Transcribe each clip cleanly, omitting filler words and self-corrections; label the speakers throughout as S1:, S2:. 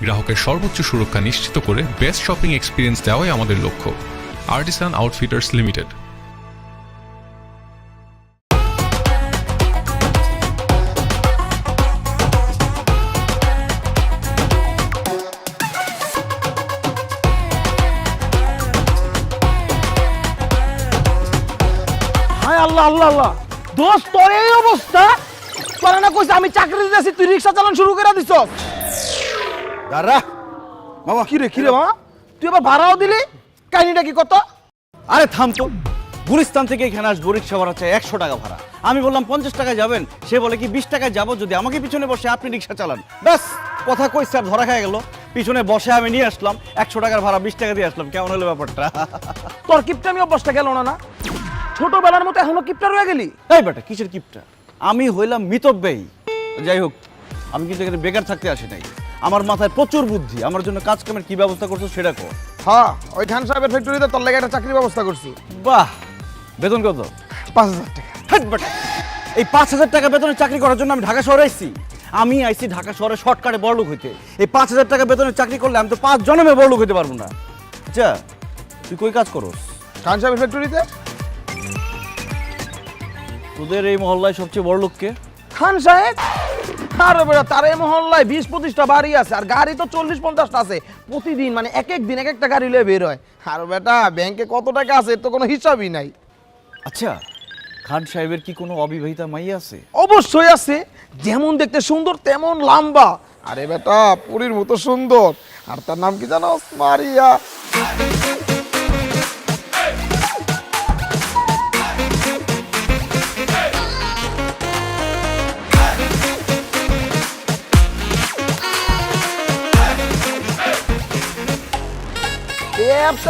S1: গ্রাহকের সর্বোচ্চ সুরক্ষা নিশ্চিত করে বেস্ট শপিং এক্সপিরিয়েন্স দেওয়াই আমাদের লক্ষ্য। Artisan Outfitters limited.
S2: আল্লাহ আল্লাহ আল্লাহ দোস্ত তোর এই অবস্থা তোরা না কইছ আমি চাকরি দিতেছি তুই রিকশা চালান শুরু করে দিছ দাঁড়া মামা কি রে মামা তুই আবার ভাড়াও দিলি কাহিনীটা কি কত
S3: আরে থাম তো গুলিস্তান থেকে এখানে আসবো রিক্সা ভাড়া চাই 100 টাকা ভাড়া আমি বললাম 50 টাকায় যাবেন সে বলে কি 20 টাকায় যাবো যদি আমাকে পিছনে বসে আপনি রিক্সা চালান ব্যাস কথা কই স্যার ধরা খেয়ে গেল পিছনে বসে আমি নিয়ে আসলাম 100 টাকার ভাড়া 20 টাকা দিয়ে আসলাম কেমন হলো ব্যাপারটা
S2: তোর কিপটা আমি অবস্থা গেল না ছোটবেলার মতো এখনো কিপটা রয়ে গেলি
S3: এই বেটা কিসের কিপটা আমি হইলাম মিতব্যয়ী যাই হোক আমি কিন্তু এখানে বেকার থাকতে আসি নাই আমার মাথায় প্রচুর বুদ্ধি আমার জন্য কাজ কামের কি ব্যবস্থা করছো সেটা কর
S2: হ্যাঁ ওই খান সাহেবের ফ্যাক্টরিতে তোর লাগে একটা চাকরির ব্যবস্থা করছি
S3: বাহ বেতন কত
S2: 5000 টাকা
S3: হাট বেটা এই 5000 টাকা বেতনে চাকরি করার জন্য আমি ঢাকা শহরে আইছি আমি আইছি ঢাকা শহরে শর্টকাটে বড়লোক হইতে এই 5000 টাকা বেতনে চাকরি করলে আমি তো 5 জন্মে বড়লোক হইতে পারবো না আচ্ছা তুই কই কাজ করস
S2: খান সাহেবের ফ্যাক্টরিতে
S3: তোদের এই মহল্লায় সবচেয়ে বড় লোক কে
S2: খান সাহেব আরে বেটা তার এই মহল্লায় 20-25টা বাড়ি আছে আর গাড়ি তো 40-50টা আছে প্রতিদিন মানে এক দিন এক একটা গাড়ি লয়ে বের হয় আর বেটা ব্যাংকে কত টাকা আছে এর তো কোনো হিসাবই নাই
S3: আচ্ছা খান সাহেবের কি কোনো অবিবাহিতা মাইয়া আছে
S2: অবশ্যই আছে যেমন দেখতে সুন্দর তেমন লম্বা আরে বেটা পুরীর মতো সুন্দর আর তার নাম কি জানো মারিয়া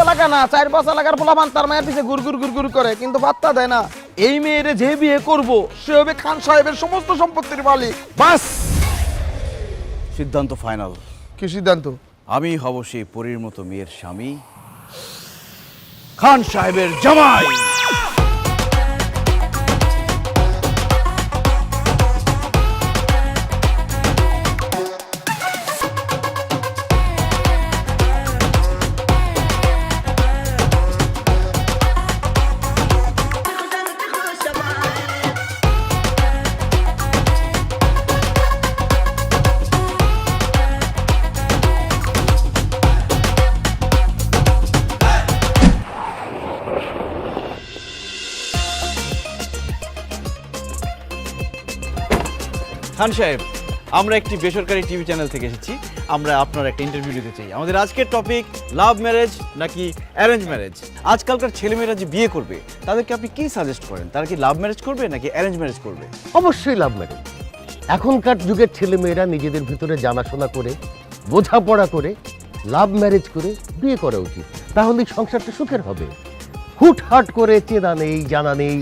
S2: এলাকা না 4-5 এলাকার পোলাপান তার মায়ের পিছে গুড় করে কিন্তু পাত্তা দেয় না এই মেয়েরে যে বিয়ে করব সে হবে খান সাহেবের সমস্ত সম্পত্তির মালিক বাস
S3: সিদ্ধান্ত ফাইনাল
S2: কি সিদ্ধান্ত
S3: আমি হব সেই পরীর মতো মেয়ের স্বামী খান সাহেবের জামাই খান সাহেব আমরা একটি বেসরকারি টিভি চ্যানেল থেকে এসেছি আমরা আপনার একটা ইন্টারভিউ দিতে চাই আমাদের আজকের টপিক লাভ ম্যারেজ নাকি অ্যারেঞ্জ ম্যারেজ আজকালকার ছেলেমেয়েরা যে বিয়ে করবে তাদেরকে আপনি কি সাজেস্ট করেন তারা কি লাভ ম্যারেজ করবে নাকি অ্যারেঞ্জ ম্যারেজ করবে
S4: অবশ্যই লাভ ম্যারেজ এখনকার যুগের ছেলেমেয়েরা নিজেদের ভিতরে জানাশোনা করে বোঝাপড়া করে লাভ ম্যারেজ করে বিয়ে করা উচিত তাহলে সংসারটা সুখের হবে হুটহাট করে চেনা নেই জানা নেই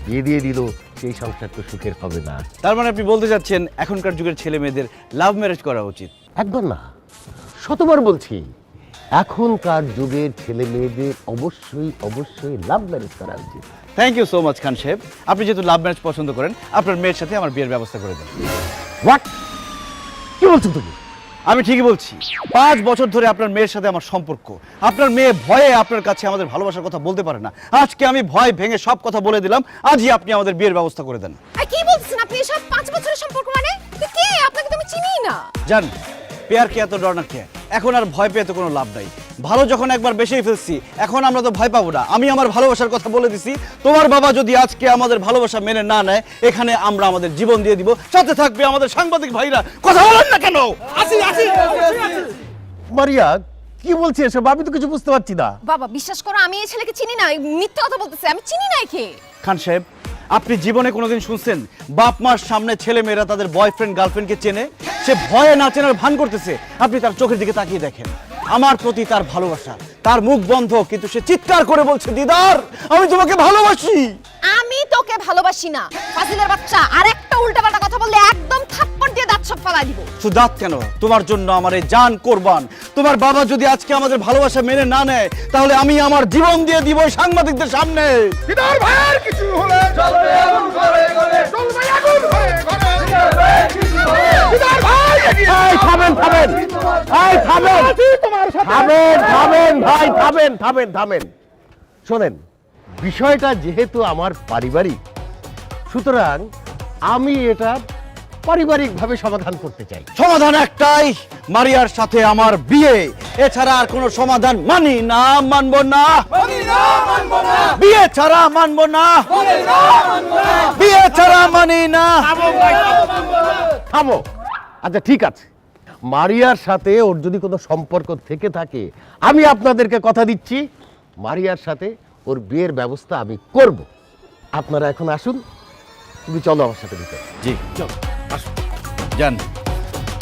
S4: বিয়ে দিয়ে দিল সেই সংসার তো সুখের হবে না
S3: তার মানে আপনি বলতে চাচ্ছেন এখনকার যুগের ছেলে মেয়েদের লাভ ম্যারেজ করা উচিত
S4: একবার না শতবার বলছি এখনকার যুগের ছেলে মেয়েদের অবশ্যই লাভ ম্যারেজ করা উচিত
S3: থ্যাংক ইউ সো মাচ খান সাহেব আপনি যেহেতু লাভ ম্যারেজ পছন্দ করেন আপনার মেয়ের সাথে আমার বিয়ের ব্যবস্থা করে দেন
S4: হোয়াট কি বলছো তুমি
S3: আমি ঠিকই বলছি 5 বছর ধরে আপনার মেয়ের সাথে আমার সম্পর্ক আপনার মেয়ে ভয়ে আপনার কাছে আমাদের ভালোবাসার কথা বলতে পারে না আজকে আমি ভয় ভেঙে সব কথা বলে দিলাম আজই আপনি আমাদের বিয়ের ব্যবস্থা করে দেন
S5: কি বলছেন আপনি এসব 5 বছরের সম্পর্ক মানে তুই কে আপনাকে তো আমি চিনিই না
S3: জান পেয়ার কে এত ডর না কে এখন আর ভয় পেয়ে তো কোনো লাভ নাই ভালো যখন একবার বেশি ফেলছি এখন আমরা তো ভয় পাবো না আমি আমার ভালোবাসার কথা বলে দিছি তোমার বাবা যদি আজকে আমাদের ভালোবাসা মেনে না নেয় এখানে আমরা আমাদের জীবন দিয়ে দিব সাথে থাকবে আমাদের সাংবাদিক ভাইরা কথা বলেন না কেন আসি
S4: মারিয়া কি বলছে এসব আমি তো কিছু বুঝতে পারছি না
S5: বাবা বিশ্বাস করো আমি এই ছেলেকে চিনি না মিথ্যা কথা বলতেছে আমি চিনি না একে
S3: খান সাহেব আপনি জীবনে কোনোদিন শুনছেন বাপ মার সামনে ছেলে মেয়েরা তাদের বয়ফ্রেন্ড গার্লফ্রেন্ডকে চেনে সে ভয়ে না চেনার ভান করতেছে আপনি তার চোখের দিকে তাকিয়ে দেখেন আমার প্রতি তার ভালোবাসা তার মুখ বন্ধ কিন্তু সে চিৎকার করে বলছে দিদার আমি তোমাকে ভালোবাসি
S5: আমি তোকে ভালোবাসি না ফাজিলের বাচ্চা আরেকটা উল্টাপাল্টা কথা বললে একদম থাপ্পড় দিয়ে দাঁত সব ফালাই দিব
S3: শুধু দাঁত কেন তোমার জন্য আমার এই জান কোরবান তোমার বাবা যদি আজকে আমাদের ভালোবাসা মেনে না নেয় তাহলে আমি আমার জীবন দিয়ে দিব সাংবাদিকদের সামনে
S2: দিদার ভাইয়ের কিছু হলে চলবে আগুন করে গলে চলবে আগুন হয়ে গলে কিছু হলে দিদার ভাই
S4: এই থামেন থামেন, এই থামেন, থামেন থামেন ভাই, থামেন থামেন থামেন। শোনেন, বিষয়টা যেহেতু আমার পারিবারিক, সুতরাং আমি এটা পারিবারিকভাবে সমাধান করতে চাই।
S3: সমাধান একটাই, মারিয়ার সাথে আমার বিয়ে, এছাড়া আর কোনো সমাধান মানি না, মানবো না, বিয়ে ছাড়া মানবো না, বিয়ে ছাড়া মানি না।
S4: থামো। আচ্ছা ঠিক আছে, মারিয়ার সাথে ওর যদি কোনো সম্পর্ক থেকে থাকে, আমি আপনাদেরকে কথা দিচ্ছি মারিয়ার সাথে ওর বিয়ের ব্যবস্থা আমি করব। আপনারা এখন আসুন, তুমি চলো আমার সাথে ভিতরে।
S3: জি চলো, আসুন, যান।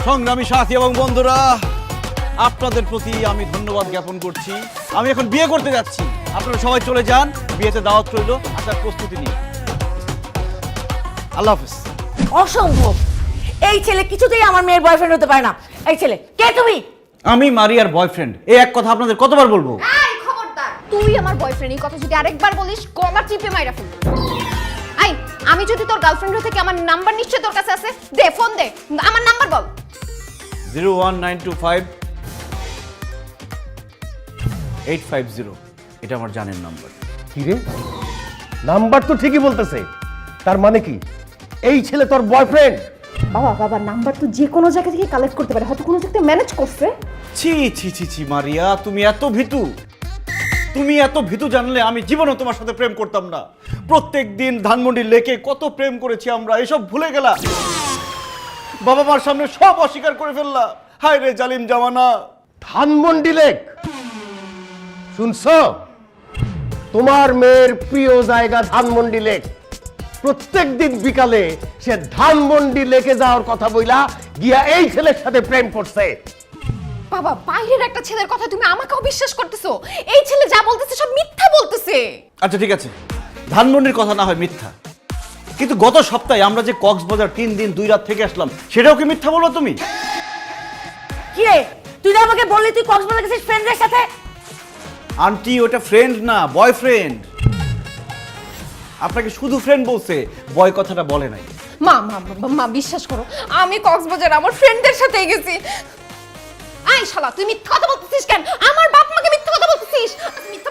S3: সংগ্রামী সাথী এবং বন্ধুরা, আপনাদের প্রতি আমি ধন্যবাদ জ্ঞাপন করছি। আমি এখন বিয়ে করতে যাচ্ছি, আপনারা সবাই চলে যান, বিয়েতে দাওয়াত রইল, আসার প্রস্তুতি নিন। আল্লাহ হাফেজ।
S6: অসম্ভব, এই ছেলে কিছুতেই আমার মেয়ের বয়ফ্রেন্ড হতে পারে না। এই ছেলে কে তুমি?
S3: আমি মারিয়ার বয়ফ্রেন্ড, এই এক কথা আপনাদের কতবার বলবো?
S5: এই খবরদার, তুই আমার বয়ফ্রেন্ড এই কথা যদি আরেকবার বলিস গলা টিপে মাইরা ফেলবো। আই, আমি যদি তোর গার্লফ্রেন্ড হয়ে থাকি আমার নাম্বার নিশ্চয় তোর কাছে আছে, দে ফোন দে, আমার নাম্বার বল।
S3: 01925 850, এটা আমার জানের নাম্বার।
S4: কি রে, নাম্বার তো ঠিকই বলতেছে, তার মানে কি এই ছেলে তোর বয়ফ্রেন্ড?
S5: বাবা বাবা, নাম্বার তো যে কোনো জায়গা থেকে কালেক্ট করতে পারে, হয়তো কোনো জায়গাতে ম্যানেজ করছে।
S3: ছি ছি ছি ছি মারিয়া, তুমি এত ভীতু, তুমি এত ভীতু জানলে আমি জীবনও তোমার সাথে প্রেম করতাম না। প্রত্যেক দিন ধানমন্ডি লেকে কত প্রেম করেছি আমরা, এসব ভুলে গেলাম। বাবা মার সামনে সব অস্বীকার করে ফেললাম। হায় রে জালিম জামানা।
S4: ধানমন্ডি লেক, শুনছো? তোমার মেয়ের প্রিয় জায়গা ধানমন্ডি লেক। প্রত্যেক দিন বিকালে সে ধানমন্ডি লেকে যাওয়ার কথা বইলা গিয়া এই ছেলের সাথে প্রেম করছে।
S5: বাবা, বাইরের একটা ছেলের কথা তুমি আমাকেও বিশ্বাস করতেছো? এই ছেলে যা বলতেছে সব মিথ্যা বলতেছে।
S3: আচ্ছা ঠিক আছে, ধানমন্ডির কথা না হয় মিথ্যা, কিন্তু গত সপ্তাহে আমরা যে কক্সবাজার 3 দিন 2 রাত থেকে আসলাম, সেটাও কি মিথ্যা বলো তুমি?
S6: কি রে, তুই না আমাকে বললি তুই কক্সবাজার গেছিস ফ্রেন্ডদের সাথে?
S3: আন্টি ওটা ফ্রেন্ড না, বয়ফ্রেন্ড। আপনাকে শুধু ফ্রেন্ড বলছে, বয় কথাটা বলে নাই।
S5: মা মা মা, বিশ্বাস করো আমি কক্সবাজার আমার ফ্রেন্ডদের সাথে গেছি। আই শালা, তুই মিথ্যা কথা বলতেছিস কেন? আমার বাপ মাকে মিথ্যা কথা বলতেছিস? মিথ্যা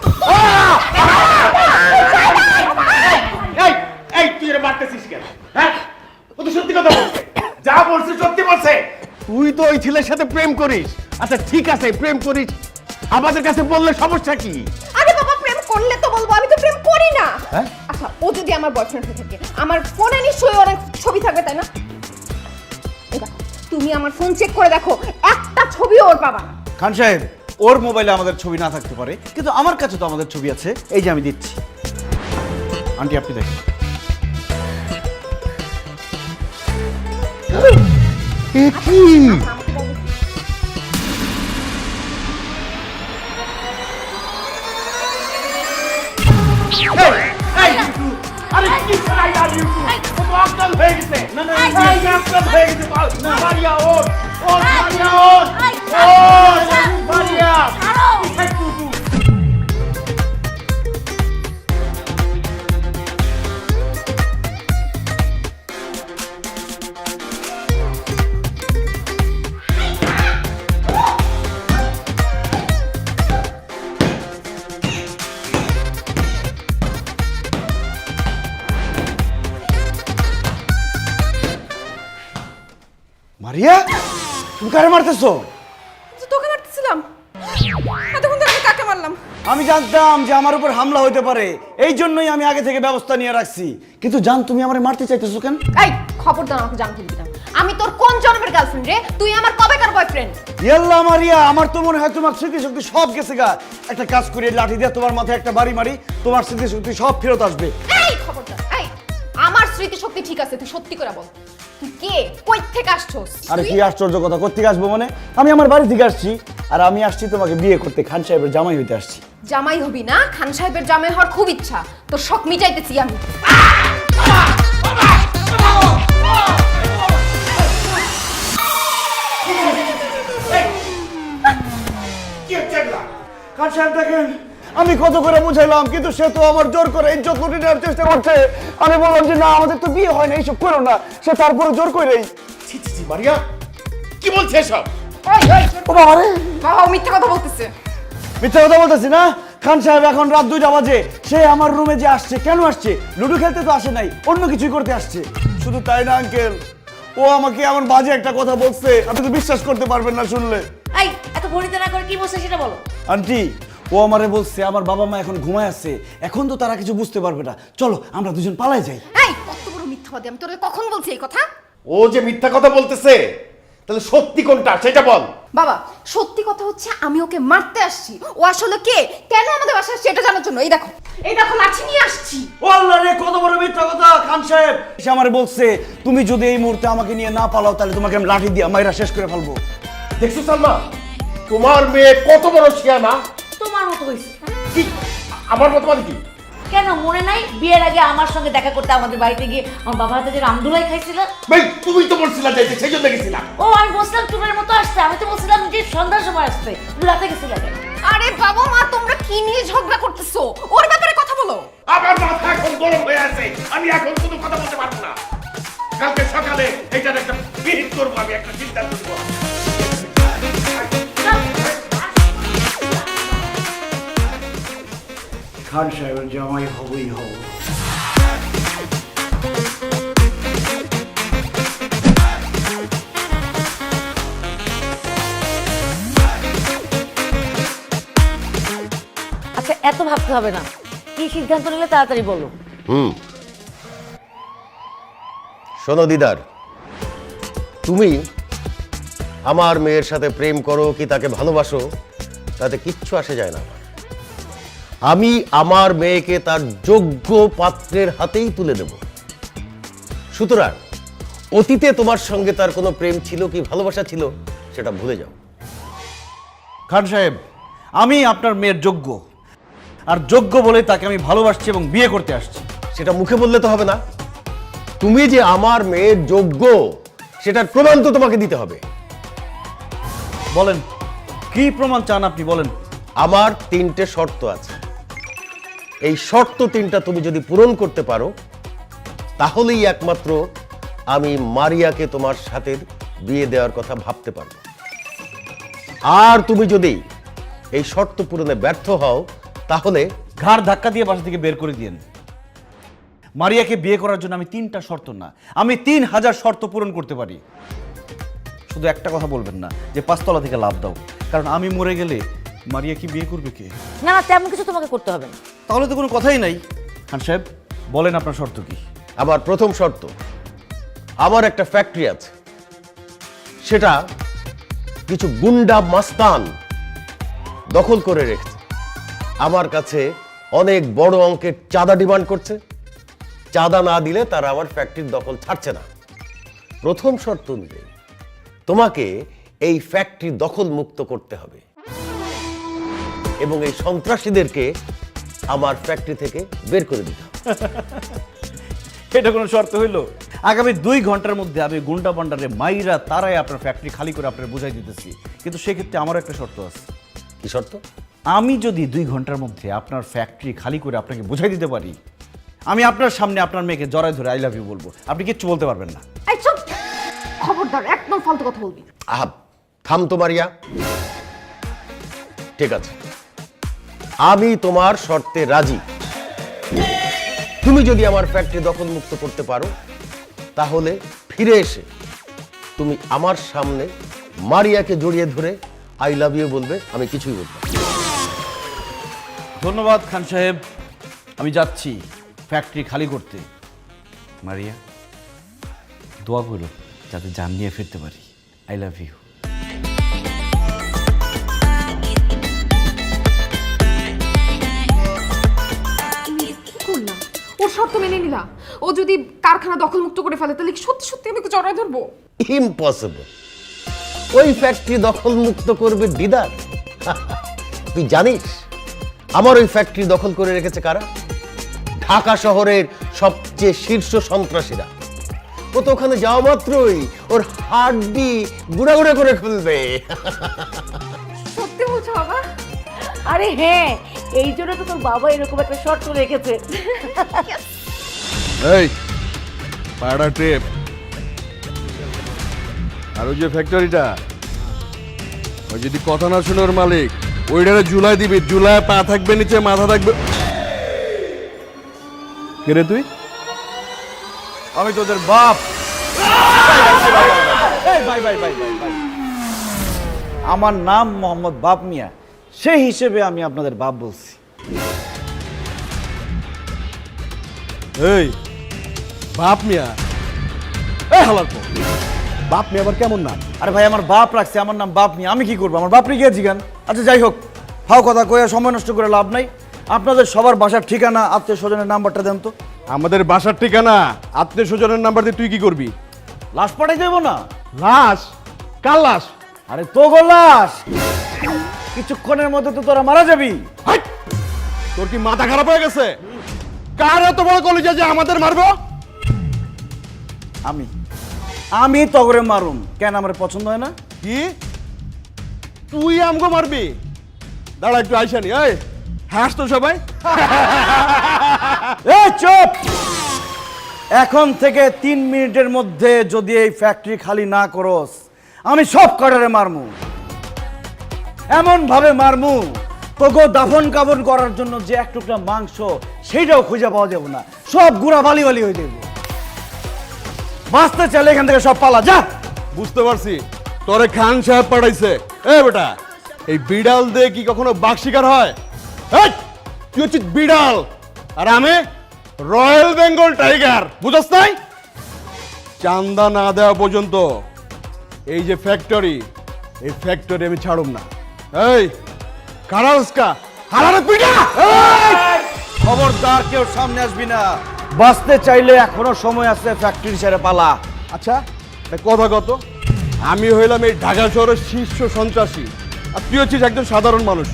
S2: এই এই তুই এর মারতেছিস কেন? হ্যাঁ, ও তো সত্যি কথা বলছে, যা বলছে সত্যি বলছে।
S4: তুই তো ওই ছেলের সাথে প্রেম করিস। আচ্ছা ঠিক আছে, প্রেম করিস, আমাদের কাছে বললে সমস্যা কি?
S5: আরে বাবা, প্রেম করলে তো বলবো, আমি তো প্রেম করি না।
S4: হ্যাঁ?
S5: আচ্ছা, ও যদি আমার বয়ফ্রেন্ড হয়ে থাকে, আমার ফোনে নিশ্চয়ই অনেক ছবি থাকবে, তাই না? এবার তুমি আমার ফোন চেক করে দেখো, একটা ছবিও ওর পাবা না।
S3: খান সাহেব, ওর মোবাইলে আমাদের ছবি না থাকতে পারে, কিন্তু আমার কাছে তো আমাদের ছবি আছে, এই যে আমি দিচ্ছি। আন্টি আপনি দেখেন।
S4: এ কি?
S2: আরে কি করাই আর ইউটিউব ও অজ্ঞান হয়ে গেছে। না না, অজ্ঞান হয়ে গেছে। মারিয়া ওর মারিয়া ওর মারিয়া।
S3: মারিয়া, তুমি কারে মারতেছো?
S5: তোকে মারতেছিলাম, এতক্ষণ ধরে আমি কাকে মারলাম?
S3: আমি জানতাম যে আমার উপর হামলা হতে পারে, এই জন্যই আমি আগে থেকে ব্যবস্থা নিয়ে রাখছি। কিন্তু জান, তুমি আমারে মারতে চাইতেছো কেন?
S5: এই খবরদার আমাকে জানতে দিবি না। আমি তোর কোন জন্মের গার্লফ্রেন্ড রে? তুই আমার কবেকার বয়ফ্রেন্ড?
S3: ইয়াল্লা মারিয়া, আমার তো মনে হয় তোমার স্মৃতিশক্তি সব গেছে গা। একটা কাজ করি, লাঠি দিয়ে তোমার মাথায় একটা বাড়ি মারি, তোমার স্মৃতিশক্তি সব ফেরত আসবে।
S5: এই খবরদার, এই আমার স্মৃতিশক্তি ঠিক আছে, তুই সত্যি করে বল, তুই কে, কই থেকে আসছস?
S3: আরে কি আশ্চর্য কথা, কোত্থেকে আসবো মানে? আমি আমার বাড়ি থেকে আসছি, আর আমি আসছি তোমাকে বিয়ে করতে, খান সাহেবের জামাই হইতে আসছি।
S5: জামাই হবি না? খান সাহেবের জামাই হওয়ার খুব ইচ্ছা, তোর শখ মিটাইতেছি আমি।
S3: খান সাহেব দেখেন, আমি কত করে বুঝাইলাম, কিন্তু সে তো আমার জোর করে ইজ্জত লুটে নেওয়ার চেষ্টা করছে। আমি বললাম যে না, আমাদের তো বিয়ে হয় না, এইসব করো না, সে তারপরে জোর করেই।
S2: ছি ছি ছি মারিয়া,
S7: কি বলছে এসব?
S5: বাবা ও মিথ্যা কথা বলতেছে।
S3: মিথ্যা কথা বলতেছি না? খান সাহেব এখন রাত 2টা বাজে, সে আমার রুমে যে আসছে, কেন আসছে? লুডো খেলতে তো আসে নাই, অন্য কিছুই করতে আসছে। শুধু তাই না আঙ্কেল, ও আমাকে এমন বাজে একটা কথা বলছে, আপনি তো বিশ্বাস করতে পারবেন না শুনলে।
S6: এই এত ভরিতে না করে কি বলছে সেটা বলো।
S3: আন্টি, ও আমারে বলছে আমার বাবা মা এখন ঘুমায় আছে, এখন তো তারা কিছু বুঝতে পারবে না, চলো আমরা দুজন পালাই যাই।
S5: এই কত বড় মিথ্যাবাদী, আমি তোরে কখন বলছি এই কথা?
S7: ও যে মিথ্যা কথা বলতেছে, তাহলে সত্যি কোনটা সেটা বল।
S5: বাবা সত্যি কথা হচ্ছে আমি ওকে মারতে আসছি। ও আসলে কে, কেন আমাদের বাসায় আসছে এটা জানার জন্য। এই দেখো লাঠি নিয়ে আসছি।
S3: ও আল্লাহ রে, কত বড় মিথ্যা কথা! খান সাহেব সে আমারে বলছে তুমি যদি এই মুহূর্তে আমাকে নিয়ে না পালাও তাহলে তোমাকে আমি লাঠি দিয়ে মাইরা শেষ করে ফেলবো।
S7: দেখছো সালমা, তোমার মেয়ে কত বড় শিয়ানা।
S6: তোমার মতো হয়েছে।
S7: কি আমার মত মানে কি?
S6: কেন মনে নাই বিয়ের আগে আমার সঙ্গে দেখা করতে আমাদের বাড়িতে গিয়ে আমার বাবার হাতে যে রামদুলাই খাইছিল?
S7: ভাই তুমি তো বলছিলা যাইতে, সেই জন্য গেছিলাম।
S6: ও আমি বলছিলাম টুনের মতো আসতে, আমি তো বলছিলাম যে সন্ধ্যার সময় আসতে, তুমি রাতে গেছিলে কেন?
S5: আরে বাবা মা তোমরা কি নিয়ে ঝগড়া করতেছো? ওর ব্যাপারে কথা বলো।
S7: আমার মাথা এখন গরম হয়ে আছে, আমি এখন কোনো কথা বলতে পারবো না। কালকে সকালে এটার একটা বিহিত করবো, আমি একটা চিন্তা করবো।
S3: খান সাহেবের জামাই হবই হব।
S6: আচ্ছা এত ভাবতে হবে না, কি সিদ্ধান্ত নিলে তাড়াতাড়ি বলো।
S4: শোনো দিদার, তুমি আমার মেয়ের সাথে প্রেম করো কি তাকে ভালোবাসো তাতে কিচ্ছু আসে যায় না। আমি আমার মেয়েকে তার যোগ্য পাত্রের হাতেই তুলে দেব। সুতরাং অতীতে তোমার সঙ্গে তার কোনো প্রেম ছিল কি ভালোবাসা ছিল সেটা ভুলে যাও।
S3: খান সাহেব, আমি আপনার মেয়ের যোগ্য, আর যোগ্য বলে তাকে আমি ভালোবাসছি এবং বিয়ে করতে আসছি।
S4: সেটা মুখে বললে তো হবে না, তুমি যে আমার মেয়ের যোগ্য সেটার প্রমাণ তো তোমাকে দিতে হবে।
S3: বলেন কি প্রমাণ চান আপনি, বলেন।
S4: আমার 3টে শর্ত আছে, এই শর্ত 3টা তুমি যদি পূরণ করতে পারো তাহলেই একমাত্র আমি মারিয়াকে তোমার সাথে বিয়ে দেওয়ার কথা ভাবতে পারবো। আর তুমি যদি এই শর্ত পূরণে ব্যর্থ হও তাহলে
S3: ঘাড় ধাক্কা দিয়ে বাসা থেকে বের করে দিয়েন। মারিয়াকে বিয়ে করার জন্য আমি 3টা শর্ত না, আমি 3000 শর্ত পূরণ করতে পারি। শুধু একটা কথা বলবেন না যে 5 তলা থেকে লাভ দাও, কারণ আমি মরে গেলে মারিয়া কি বিয়ে করবে কে?
S6: না না তেমন কিছু তোমাকে করতে হবে না।
S3: তাহলে তো কোনো কথাই নাই। খান সাহেব বলেন আপনার শর্ত কি?
S4: আমার প্রথম শর্ত, আমার একটা ফ্যাক্টরি আছে, সেটা কিছু গুন্ডা মাস্তান দখল করে রেখেছে। আমার কাছে অনেক বড় অঙ্কের চাঁদা ডিমান্ড করছে, চাঁদা না দিলে তারা আমার ফ্যাক্টরির দখল ছাড়ছে না। প্রথম শর্ত অনুযায়ী তোমাকে এই ফ্যাক্টরি দখল মুক্ত করতে হবে এবং এই সন্ত্রাসীদেরকে আমার ফ্যাক্টরি থেকে বের করে দিতে হবে।
S3: এটা কোনো শর্ত হইল? আগামী 2 ঘন্টার মধ্যে আমি গুন্ডা বান্ডারে মাইরা তারাই আপনার ফ্যাক্টরি খালি করে আপনার বুঝাই দিতেছি, কিন্তু সেক্ষেত্রে আমারও একটা শর্ত আছে।
S4: কি শর্ত?
S3: আমি যদি 2 ঘন্টার মধ্যে আপনার ফ্যাক্টরি খালি করে আপনাকে বুঝাই দিতে পারি, আমি আপনার সামনে আপনার মেয়েকে জড়ায় ধরে আই লাভ ইউ বলবো, আপনি কিচ্ছু বলতে পারবেন না।
S5: এই চুপ, খবরদার একদম ফালতু কথা বলবি।
S4: আহা, থাম তো মারিয়া। ঠিক আছে, আমি তোমার শর্তে রাজি। তুমি যদি আমার ফ্যাক্টরি দখল মুক্ত করতে পারো তাহলে ফিরে এসে তুমি আমার সামনে মারিয়াকে জড়িয়ে ধরে আই লাভ ইউ বলবে, আমি কিছুই বলবো না।
S3: ধন্যবাদ খান সাহেব, আমি যাচ্ছি ফ্যাক্টরি খালি করতে। মারিয়া দোয়া করো যাতে জান নিয়ে ফিরতে পারি। I love you.
S5: ওর শর্ত মেনে নিলা, ও যদি কারখানা দখল মুক্ত করে ফেলে তাহলে কি সত্যি সত্যি আমি জড়ায় ধরবো?
S4: ইম্পসিবল। ওই ফ্যাক্টরি দখল মুক্ত করবে দিদার। তুই জানিস আমার ওই ফ্যাক্টরি দখল করে রেখেছে কারা? ঢাকা শহরের সবচেয়ে শীর্ষ সন্ত্রাসীরা। ও তো ওখানে যাওয়া মাত্রই ওর হাড্ডি গুঁড়া গুঁড়া করে খুলবে।
S5: সত্যি বলছো বাবা?
S6: আরে হ্যাঁ, এই জন্য তো তোর বাবা এরকম একটা শর্ত রেখেছে।
S2: এই পাড়া টেপ,
S8: আর ওই যে ফ্যাক্টরিটা, ওই যদি কথা না শোনার মালিক, ওইটারে জুলাই দিবি, জুলাই পা থাকবে নিচে, মাথা থাকবে। কে রে তুই?
S3: আমি তোদের বাপ। এই ভাই ভাই ভাই ভাই ভাই, আমার নাম মোহাম্মদ বাপ মিয়া, সেই হিসেবে আমি আপনাদের বাপ বলছি।
S8: এই বাপ মিয়া, এই হালার পর বাপ মিয়া আবার কেমন নাম?
S3: আরে ভাই, আমার বাপ রাখছে, আমার নাম বাপ মিয়া, আমি কি করবো? আমার বাপ রেখে জিগান। আচ্ছা যাই হোক, ফাও কথা কয়ে সময় নষ্ট করে লাভ নাই। আপনাদের সবার বাসার ঠিকানা, আত্মীয় স্বজনের নাম্বারটা দেন তো।
S8: আমাদের বাসার ঠিকানা, আত্মীয় স্বজনের নাম্বার দিয়ে তুই কি করবি?
S3: লাশ পাঠাই দেবো না?
S8: লাশ? কার লাশ?
S3: আরে তো লাশ, কিছুক্ষণের মধ্যে তো তোরা মারা যাবি।
S8: হাই! তোর কি মাথা খারাপ হয়ে গেছে? কার এত বড় কলিজা যে আমাদের মারবো?
S3: আমি তগরে মারুম কেন? আমার পছন্দ হয় না?
S8: কি তুই আমগো মারবি? দাঁড়া একটু আইসানি। এই হাস তো সবাই।
S3: এই চুপ! এখন থেকে 3 মিনিটের মধ্যে যদি এই ফ্যাক্টরি খালি না করস, আমি সব কটারে মারমু, এমন ভাবে মারমু তোকে দাফন কাফন করার জন্য যে এক টুকরা মাংস সেইটাও খুঁজে পাওয়া যাবে না, সব গুড়া বালি বালি হয়ে যাবে। বাঁচতে চাইলে এখান থেকে সব পালা যা।
S8: বুঝতে পারছি, তোরে খান সাহেব পাঠাইছে। এ বেটা, এই বিড়াল দিয়ে কি কখনো বাঘ শিকার হয়? এই, তুই হচ্ছিস বিড়াল আর আমি রয়্যাল বেঙ্গল টাইগার, বুঝছ নাই? চান্দা না দেওয়া পর্যন্ত এই যে ফ্যাক্টরি, এই ফ্যাক্টরি আমি ছাড়ুম না। এই কারাউস্কা হারারে পিটা!
S3: খবরদার কেউ সামনে আসবি না। বাঁচতে চাইলে এখনো সময় আছে, ফ্যাক্টরি ছেড়ে পালা।
S8: আচ্ছা একটা কথা কত, আমি হইলাম এই ঢাকা শহরের শীর্ষ সন্ত্রাসী, আর তুই হচ্ছিস একজন সাধারণ মানুষ।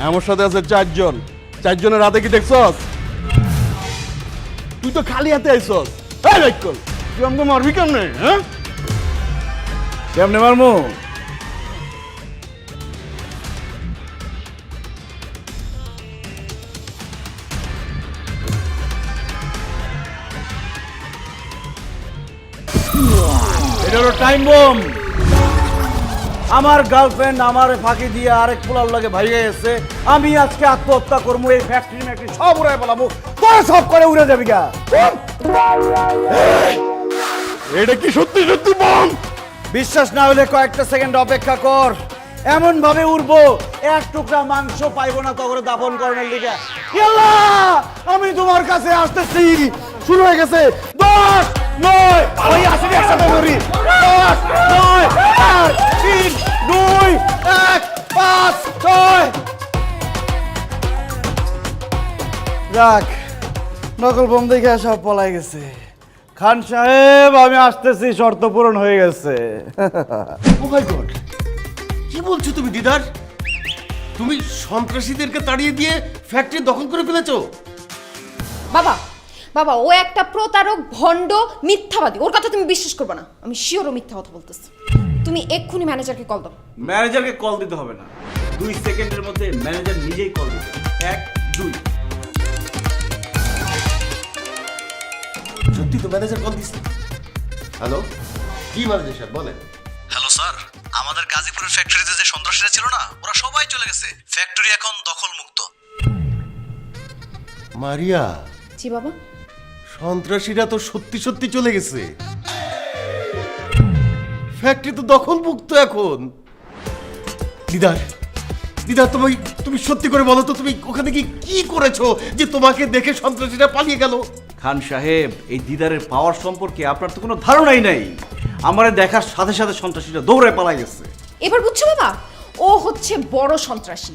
S8: আমার সাথে আছে 4 জন, 4 জনের হাতে কি দেখছস? তুই তো খালি হাতে আইছস। এই রাইকল, তুই আমাকে মারবি কেমনে? হ্যাঁ,
S3: কেমনে মারমু? এটা হলো টাইম বোম। আমার গার্লফ্রেন্ড আমার ফাঁকি দিয়ে আরেক পোলার লাগে ভাইয়া এসে, আমি আজকে আত্মহত্যা করবো, এই ফ্যাক্টরি ম্যাক্টরি সব উড়াই পেলাবো, তোরা সব করে উড়ে যাবি গা।
S8: এটা কি সত্যি সত্যি বম?
S3: বিশ্বাস না হলে কয়েকটা সেকেন্ড অপেক্ষা কর, এমন ভাবে উড়বো এক টুকরা মাংস পাইবো না তখন দাফন করার দিকে। আমি তোমার কাছে আসতেছি। শুরু হয়ে গেছে। 10, 9, ওই আসলে একসাথে ধরি। 10, 9, 8, 3, 2, 1, 5, 6। যাক, নকল বোম দেখে সব পলাই গেছে। খান সাহেব, আমি আসতেছি, শর্ত পূরণ হয়ে গেছে।
S4: ও মাই গড, কি বলছো তুমি দিদার? তুমি সন্ত্রাসীদেরকে তাড়িয়ে দিয়ে ফ্যাক্টরি দখল করে ফেলেছো?
S5: বাবা বাবা, ও একটা প্রতারক, ভণ্ড, মিথ্যাবাদী। ওর কথা তুমি বিশ্বাস করবে না। আমি শিওর ও মিথ্যা কথা বলতেছি। তুমি এক্ষুনি ম্যানেজারকে কল দাও।
S3: ম্যানেজারকে কল দিতে হবে না, 2 সেকেন্ডের মধ্যে ম্যানেজার নিজেই কল দিবে। 1, 2।
S4: সত্যি তো ম্যানেজার কল দিছে। হ্যালো, কি ম্যানেজার স্যার বলেন?
S9: হ্যালো স্যার, আমাদের গাজীপুরের ফ্যাক্টরিতে যে সন্ত্রাসীরা ছিল না, ওরা সবাই চলে গেছে। ফ্যাক্টরি এখন দখল মুক্ত।
S4: মারিয়া,
S5: জি বাবা।
S4: সন্ত্রাসীরা তো সত্যি সত্যি চলে গেছে, ফ্যাক্টরি তো দখল মুক্ত এখন। দিদার, দিদার, তুমি সত্যি করে বলো তো, তুমি ওখানে কি করেছো যে তোমাকে দেখে সন্ত্রাসীরা পালিয়ে গেল?
S3: খান সাহেব, এই দিদারের পাওয়ার সম্পর্কে আপনার তো কোনো ধারণাই নাই। আমারে দেখার সাথে সাথে সন্ত্রাসীরা দৌড়ে পালাই গেছে।
S5: এবার বুঝছো বাবা, ও হচ্ছে বড় সন্ত্রাসী।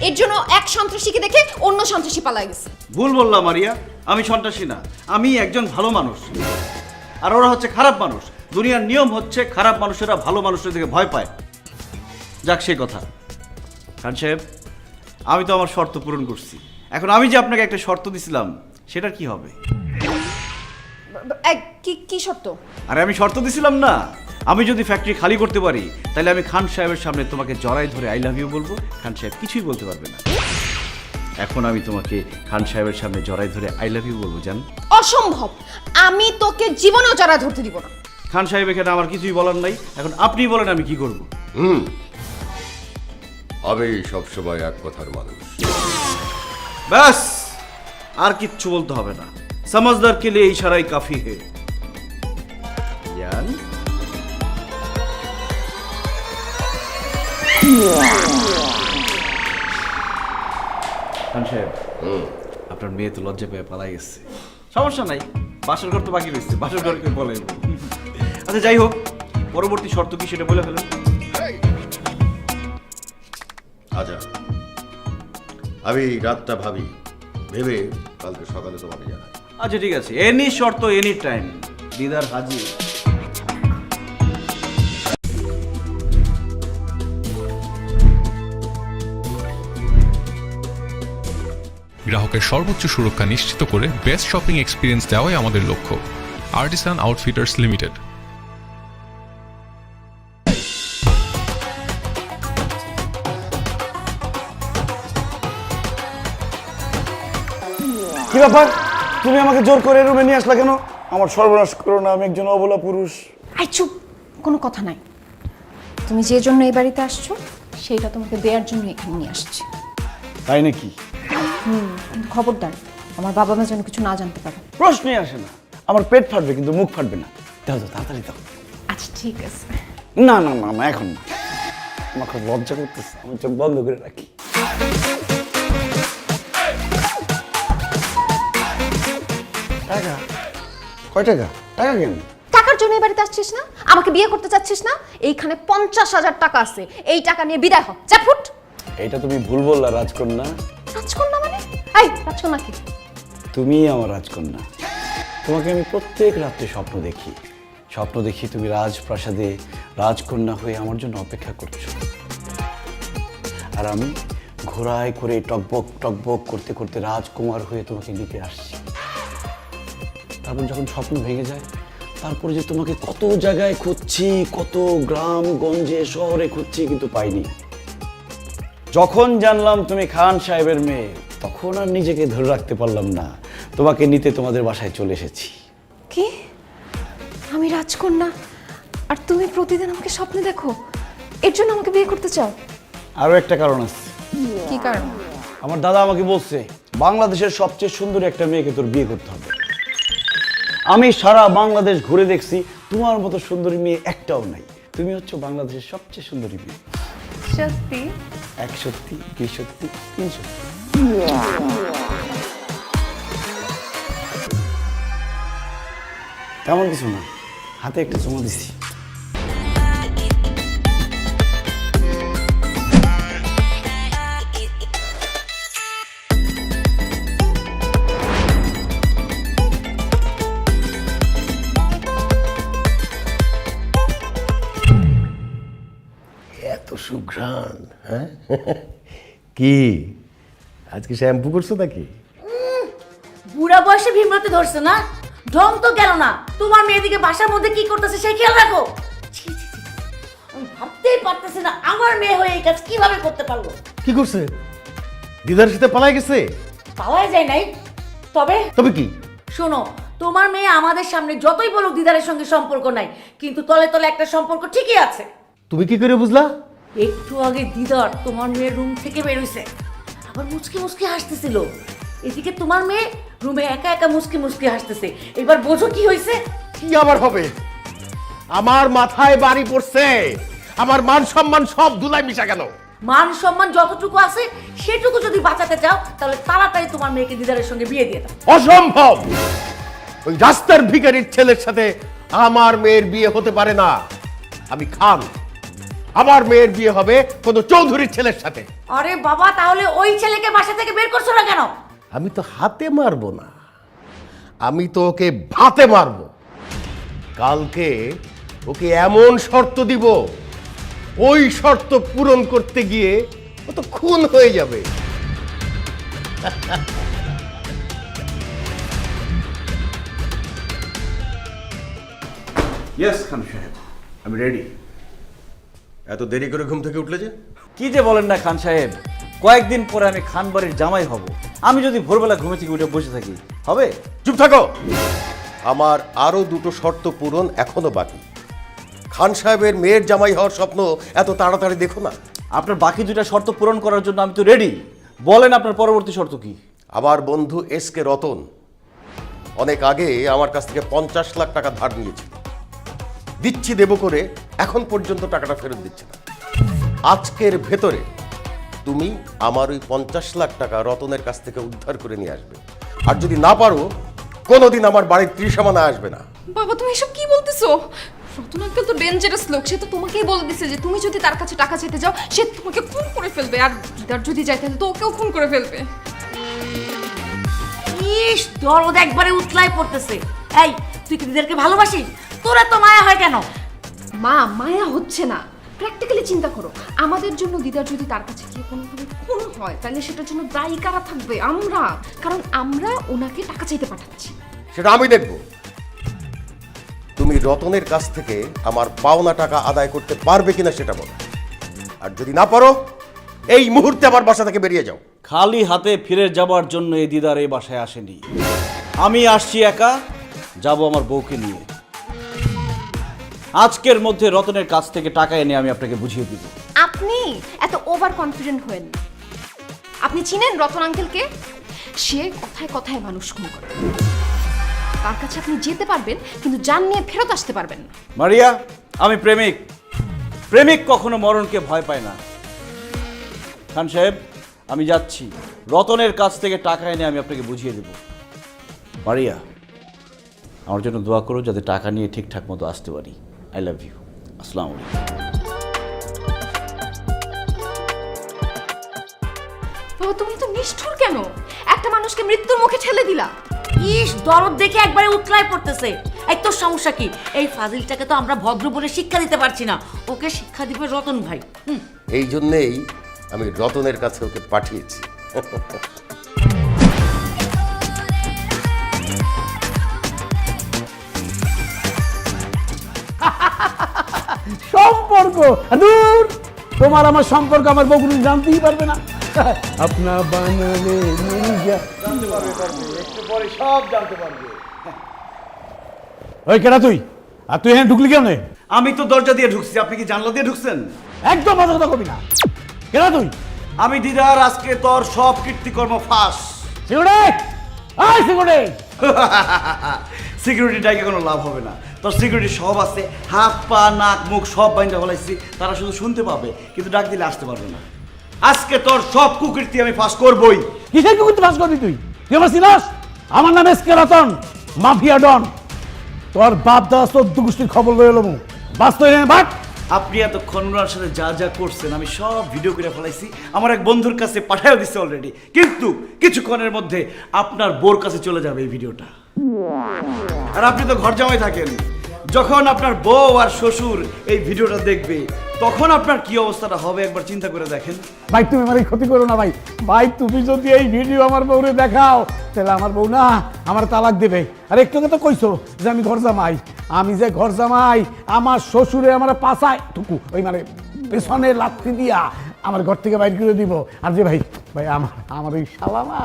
S5: এর জন্য এক সন্ত্রাসীকে দেখে অন্য সন্ত্রাসী পালাই গেছে।
S3: ভুল বললাম মারিয়া, আমি সন্ত্রাসী না, আমি একজন ভালো মানুষ, আর ওরা হচ্ছে খারাপ মানুষ। দুনিয়ার নিয়ম হচ্ছে খারাপ মানুষেরা ভালো মানুষের দিকে ভয় পায়। যাক সেই কথা। খান সাহেব, আমি তো আমার শর্ত পূরণ করছি, এখন আমি যে আপনাকে একটা শর্ত দিছিলাম সেটার কি হবে?
S5: কি শর্ত?
S3: আরে আমি শর্ত দিছিলাম না, আমি যদি ফ্যাক্টরি খালি করতে পারি তাহলে আমি খান সাহেবের সামনে তোমাকে জড়াই ধরে আই লাভ ইউ বলবো, খান সাহেব কিছুই বলতে পারবে না। এখন আমি তোমাকে খান সাহেবের সামনে জড়াই ধরে আই লাভ ইউ বলবো, জান?
S5: অসম্ভব, আমি তোকে জীবনেও জড়া ধরতে দিব না।
S3: খান সাহেব এখানে আমার কিছুই বলার নাই, এখন আপনি বলেন আমি কি করব।
S10: আমি সবসময় এক কথার মানুষ।
S3: ব্যাস, আর কিচ্ছু বলতে হবে না। समझदार के लिए इशारा ही काफी है। জান খান সাহেব, আপনার মেয়ে তো লজ্জা পেয়ে পালাই গেছে। সমস্যা নাই, বাসর ঘর তো বাকি রয়েছে, বাসর ঘরকে বলে। আচ্ছা যাই হোক, পরবর্তী শর্ত কি সেটা বলে ফেলেন।
S10: আচ্ছা, আমি রাতটা ভাবি, ভেবে কালকে সকালে তোমাকে জানাই।
S3: আচ্ছা ঠিক আছে, এনি শর্ত এনি টাইম, দিদার হাজির।
S1: গ্রাহকের সর্বোচ্চ সুরক্ষা নিশ্চিত করে বেস্ট শপিং এক্সপিরিয়েন্স দেওয়াই আমাদের লক্ষ্য। Artisan Outfitters Limited.
S3: কি ব্যাপার, তুমি আমাকে জোর করে রুমে নিয়ে আসলা কেন? আমার সর্বনাশ করো না, আমি একজন অবলা পুরুষ।
S5: আই চুপ, কোনো কথা নাই। তুমি যে জন্য এই বাড়িতে আসছো সেইটা তোমাকে দেওয়ার জন্য এখানে নিয়ে আসছি।
S3: তাই নাকি?
S5: কিন্তু খবরদার আমার বাবা মা যেন কিছু না জানতে পারে।
S3: প্রশ্নই আসে না, আমার পেট ফাটবে কিন্তু মুখ ফাটবে না। দাও দাও, তাড়াতাড়ি দাও।
S5: আচ্ছা ঠিক আছে।
S3: না না না না, এখন না, আমার খুব লজ্জা করতেছে, আমি চোখ বন্ধ করে রাখি। টাকা? কয় টাকা? টাকা কেন?
S5: টাকার জন্য এই বাড়িতে আসছিস না? আমাকে বিয়ে করতে চাচ্ছিস না? এইখানে 50,000 টাকা আছে, এই টাকা নিয়ে বিদায় হ, যা ফুট।
S3: এটা তুমি ভুল বললা রাজকন্যা।
S5: রাজকন্যা মানে? এই রাজকন্যা কি?
S3: তুমি আমার রাজকন্যা। তোমাকে আমি প্রত্যেক রাত্রে স্বপ্ন দেখি, তুমি রাজপ্রাসাদে রাজকন্যা হয়ে আমার জন্য অপেক্ষা করছো, আর আমি ঘোড়ায় করে টকবক টকবক করতে করতে রাজকুমার হয়ে তোমাকে নিতে আসছি। তারপর যখন স্বপ্ন ভেঙে যায়, তারপরে যে তোমাকে কত জায়গায় খুঁজছি, কত গ্রাম গঞ্জে শহরে খুঁজছি, কিন্তু পাইনি। যখন জানলাম তুমি খান সাহেবের মেয়ে, তখন আর নিজেকে ধরে রাখতে পারলাম না, তোমাকে নিতে তোমাদের বাসায় চলে এসেছি।
S5: কি? আমি রাজকন্যা আর তুমি প্রতিদিন আমাকে স্বপ্নে দেখো, এর জন্য আমাকে বিয়ে করতে চাও?
S3: আরো একটা কারণ আছে।
S5: কি কারণ?
S3: আমার দাদা আমাকে বলছে বাংলাদেশের সবচেয়ে সুন্দর একটা মেয়েকে তোর বিয়ে করতে হবে। আমি সারা বাংলাদেশ ঘুরে দেখছি, তোমার মতো সুন্দরী মেয়ে একটাও নাই। তুমি হচ্ছে বাংলাদেশের সবচেয়ে সুন্দরী মেয়ে।
S5: সত্যি?
S3: 1 সত্যি, 2 সত্যি, 3 সত্যি। তেমন কিছু না, হাতে একটা চুমা দিছি।
S4: এত সুঘ্রাণ, হ্যাঁ? কি আজকে শ্যাম্পু করছো নাকি?
S6: বুড়া বয়সে ভীমরতে ধরছে না, ঢং তো গেল না। তোমার মেয়েদিকে বাসার মধ্যে কি করতেছে সেই খেয়াল রাখো। ছি, ছি, ছি। আমি ভাবতেই পারতেছি না আমার মেয়ে হয়ে এই কাজ কিভাবে করতে পারলো।
S4: কি করছে? দিদার সাথে পালাই গেছে?
S6: পাওয়াই যায় নাই, তবে
S4: তবে কি?
S6: শোনো, তোমার মেয়ে আমাদের সামনে যতই বলুক দিদারের সঙ্গে সম্পর্ক নাই, কিন্তু তলে তলে একটা সম্পর্ক ঠিকই আছে।
S4: তুমি কি করে বুঝলা?
S6: একটু আগে দিদার তোমার মেয়ের রুম থেকে বেরোইছে, আবার মুচকি মুচকি হাসতেছিল। এদিকে তোমার মেয়ে রুমে একা একা মুচকি মুচকি হাসতেছে। এবার বোঝো কি হয়েছে?
S4: কি আবার হবে? আমার মাথায় বাড়ি পড়ছে, আমার মান সম্মান সব ধুলায় মিশা গেল।
S6: মান সম্মান যতটুকু আছে সেটুকু যদি বাঁচাতে চাও, তাহলে তাড়াতাড়ি তোমার মেয়েকে দিদারের সঙ্গে বিয়ে দিয়ে দাও।
S4: অসম্ভব! ওই রাস্তার ভিখারির ছেলের সাথে আমার মেয়ের বিয়ে হতে পারে না। আমি খান, আমার মেয়ের বিয়ে হবে কোনো চৌধুরীর ছেলের সাথে।
S6: আরে বাবা, তাহলে ওই ছেলেকে বাসা থেকে বের করছো না কেন?
S4: আমি তো হাতে মারবো না, আমি তো ওকে ভাতে মারবো। কালকে ওকে এমন শর্ত দিব, ওই শর্ত পূরণ করতে গিয়ে ও তো খুন হয়ে যাবে।
S3: ইয়েস খান সাহেব, আমি রেডি।
S10: এত দেরি করে ঘুম থেকে উঠলে যে?
S3: কি যে বলেন না খান সাহেব, কয়েকদিন পরে আমি খান বাড়ির জামাই হব। আমি যদি ভোরবেলা ঘুমে থেকে উঠে বসে থাকি হবে?
S10: চুপ থাকো। আমার আরো দুটো শর্ত পূরণ এখনো বাকি। খান সাহেবের মেয়ের জামাই হওয়ার স্বপ্ন এত তাড়াতাড়ি দেখো না।
S3: আপনার বাকি দুটা শর্ত পূরণ করার জন্য আমি তো রেডি। বলেন আপনার পরবর্তী শর্ত কি?
S10: আমার বন্ধু এস কে রতন অনেক আগে আমার কাছ থেকে 50 লাখ টাকা ধার নিয়েছিল। দিচ্ছি দেব করে এখন পর্যন্ত টাকাটা ফেরত দিচ্ছে না। আজকের ভেতরে তুমি আমার ওই 50 লাখ টাকা রতনের কাছ থেকে উদ্ধার করে নিয়ে আসবে। আর যদি না পারো কোনোদিন আমার বাড়ির ত্রিসীমানা আসবে না।
S5: বাবা তুমি এসব কি বলতেছো? রতন আঙ্কেল তো ডেঞ্জারাস লোক, সে তো তোমাকেই বলে দিছে যে তুমি যদি তার কাছে টাকা চাইতে যাও সে তোমাকে খুন করে ফেলবে, আর দিদার যদি যাইতে তো ওকেও খুন করে ফেলবে।
S6: ইস, দরদ একবারে উতলায় পড়তেছে। এই, তুই কি দিদারকে ভালোবাসিস? তোরা তো মায়া হয় কেন?
S5: মা, মায়া হচ্ছে না, প্র্যাকটিক্যালি চিন্তা করো। আমাদের জন্য দিদার যদি তার কাছে গিয়ে কোনোভাবে খুন হয় তাহলে সেটার জন্য দায়ী কারা থাকবে? আমরা, কারণ আমরা ওনাকে টাকা চাইতে পাঠাচ্ছি।
S10: সেটা আমি দেখব। তুমি রতনের কাছ থেকে আমার পাওনা টাকা আদায় করতে পারবে কিনা সেটা বলো। আর যদি না পারো এই মুহূর্তে আমার বাসা থেকে বেরিয়ে যাও।
S3: খালি হাতে ফিরে যাবার জন্য এই দিদার এই বাসায় আসেনি। আমি আসছি একা, যাব আমার বউকে নিয়ে। আজকের মধ্যে রতনের কাছ থেকে টাকা এনে আমি আপনাকে বুঝিয়ে দিব।
S5: আপনি এত ওভার কনফিডেন্ট হয়েন না। আপনি চিনেন রতন আঙ্কেলকে? সে কথায় কথায় মানুষ খুন করে। তার কাছে আপনি যেতে পারবেন কিন্তু জান নিয়ে ফেরত আসতে পারবেন না।
S3: মারিয়া, আমি প্রেমিক। প্রেমিক কখনো মরণকে ভয় পায় না। খান সাহেব, আমি যাচ্ছি। রতনের কাছ থেকে টাকা এনে আমি আপনাকে বুঝিয়ে দেব। মারিয়া, আমার জন্য দোয়া করো যাতে টাকা নিয়ে ঠিকঠাক মতো আসতে পারি। I love you. আসসালামু আলাইকুম।
S5: বাবা তুমি তো নিষ্ঠুর কেন? একটা মানুষকে মৃত্যুর মুখে ঠেলে দিলা।
S6: ইস, দরদ দেখে একবারে উতলায় পড়তেছে। এই তোর সমস্যা কি? এই ফাজিলটাকে তো আমরা ভদ্র বলে শিক্ষা দিতে পারছি না, ওকে শিক্ষা দিবে রতন ভাই।
S10: এই জন্যেই আমি রতনের কাছে ওকে পাঠিয়েছি।
S2: সম্পর্ক দূর, তোমার আমার সম্পর্ক আমার বউ কোনো জানতেই পারবে না। আপনা বানালে জানতে পারবে, একটু পরে সব জানতে পারবে। ওই কেডা তুই? আর তুই এখানে ঢুকলি কেমনে?
S3: আমি তো দরজা দিয়ে ঢুকছি, আপনি কি জানলা দিয়ে ঢুকছেন?
S2: একদম মাথা কথা কবি না। কেডা তুই?
S3: আমি দিদার আজকে তোর সব কীর্তিকর্ম ফাঁস।
S2: সিকিউরিটি, আয় সিকিউরিটি।
S3: সিকিউরিটি ডাইকে কোনো লাভ হবে না। তোর সিকিউরিটি সব আছে, হাত পা নাক মুখ সব বাইন্দা ফেলাইছি। তারা শুধু শুনতে পাবে কিন্তু ডাক দিলে আসতে পারবে না। আজকে তোর সব কুকীর্তি আমি ফাঁস করবই।
S2: কিসের কুকুরতে ফাঁস করবি তুই? তুই আমার চিনাস? আমার নাম S K Ratan, mafia don. তোর বাপ দাদা 14 গোষ্ঠীর খবর লয়ে এলো বাস্তব বাট।
S3: আপনি এতক্ষণ ওনার সাথে যা যা করছেন আমি সব ভিডিও করে ফেলাইছি, আমার এক বন্ধুর কাছে পাঠাও দিচ্ছে অলরেডি। কিন্তু কিছুক্ষণের মধ্যে আপনার বোর কাছে চলে যাবে এই ভিডিওটা। আর আপনি তো ঘর জামাই থাকেন, যখন আপনার বউ আর শ্বশুর এই ভিডিওটা দেখবে তখন আপনার কি অবস্থাটা হবে একবার চিন্তা করে দেখেন।
S2: ভাই তুমি আমার ক্ষতি করো না ভাই। ভাই তুমি যদি এই ভিডিও আমার বউরে দেখাও তাহলে আমার বউ না আমার তালাক দেবে। আর একটু তো কইছো যে আমি ঘর জামাই, আমি যে ঘর জামাই আমার শ্বশুরে আমার পাছায় টুকু ওই মানে পেছনে লাথি দিয়া আমার ঘর থেকে বাইর করে দিব। আর যে ভাই ভাই আমার ওই শালামা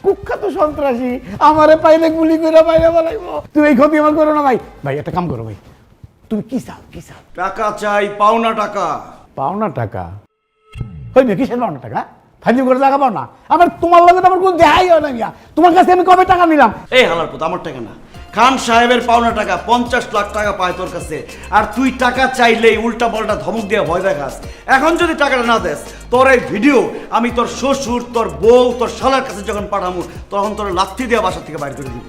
S2: কুখ্যাত সন্ত্রাসী আমারে পাইলে গুলি করে বাইরে বলাইবো। তুমি এই ক্ষতি আমার করো না ভাই। ভাই একটা কাম করো ভাই, তুমি কি চাও? কি চাও?
S3: টাকা চাই, পাওনা টাকা।
S2: পাওনা টাকা? হইবে কিসের পাওনা টাকা? ফাইজিং করে টাকা পাও না? আমার তোমার লগে তো আমার কোনো দেখাই হয় না মিয়া। তোমার কাছে আমি কবে টাকা নিলাম?
S3: এই হালার পুত, আমার টাকা না, খান সাহেবের পাওনা টাকা। 50 লাখ টাকা পায় তোর কাছে, আর তুই টাকা চাইলেই উল্টা পাল্টা ধমক দিয়ে ভয় দেখাস। এখন যদি টাকাটা না দেস, তোর এই ভিডিও আমি তোর শ্বশুর, তোর বউ, তোর শালার কাছে যখন পাঠাবো তখন তোর লাথি দিয়ে বাসা থেকে বাইর করে দিব।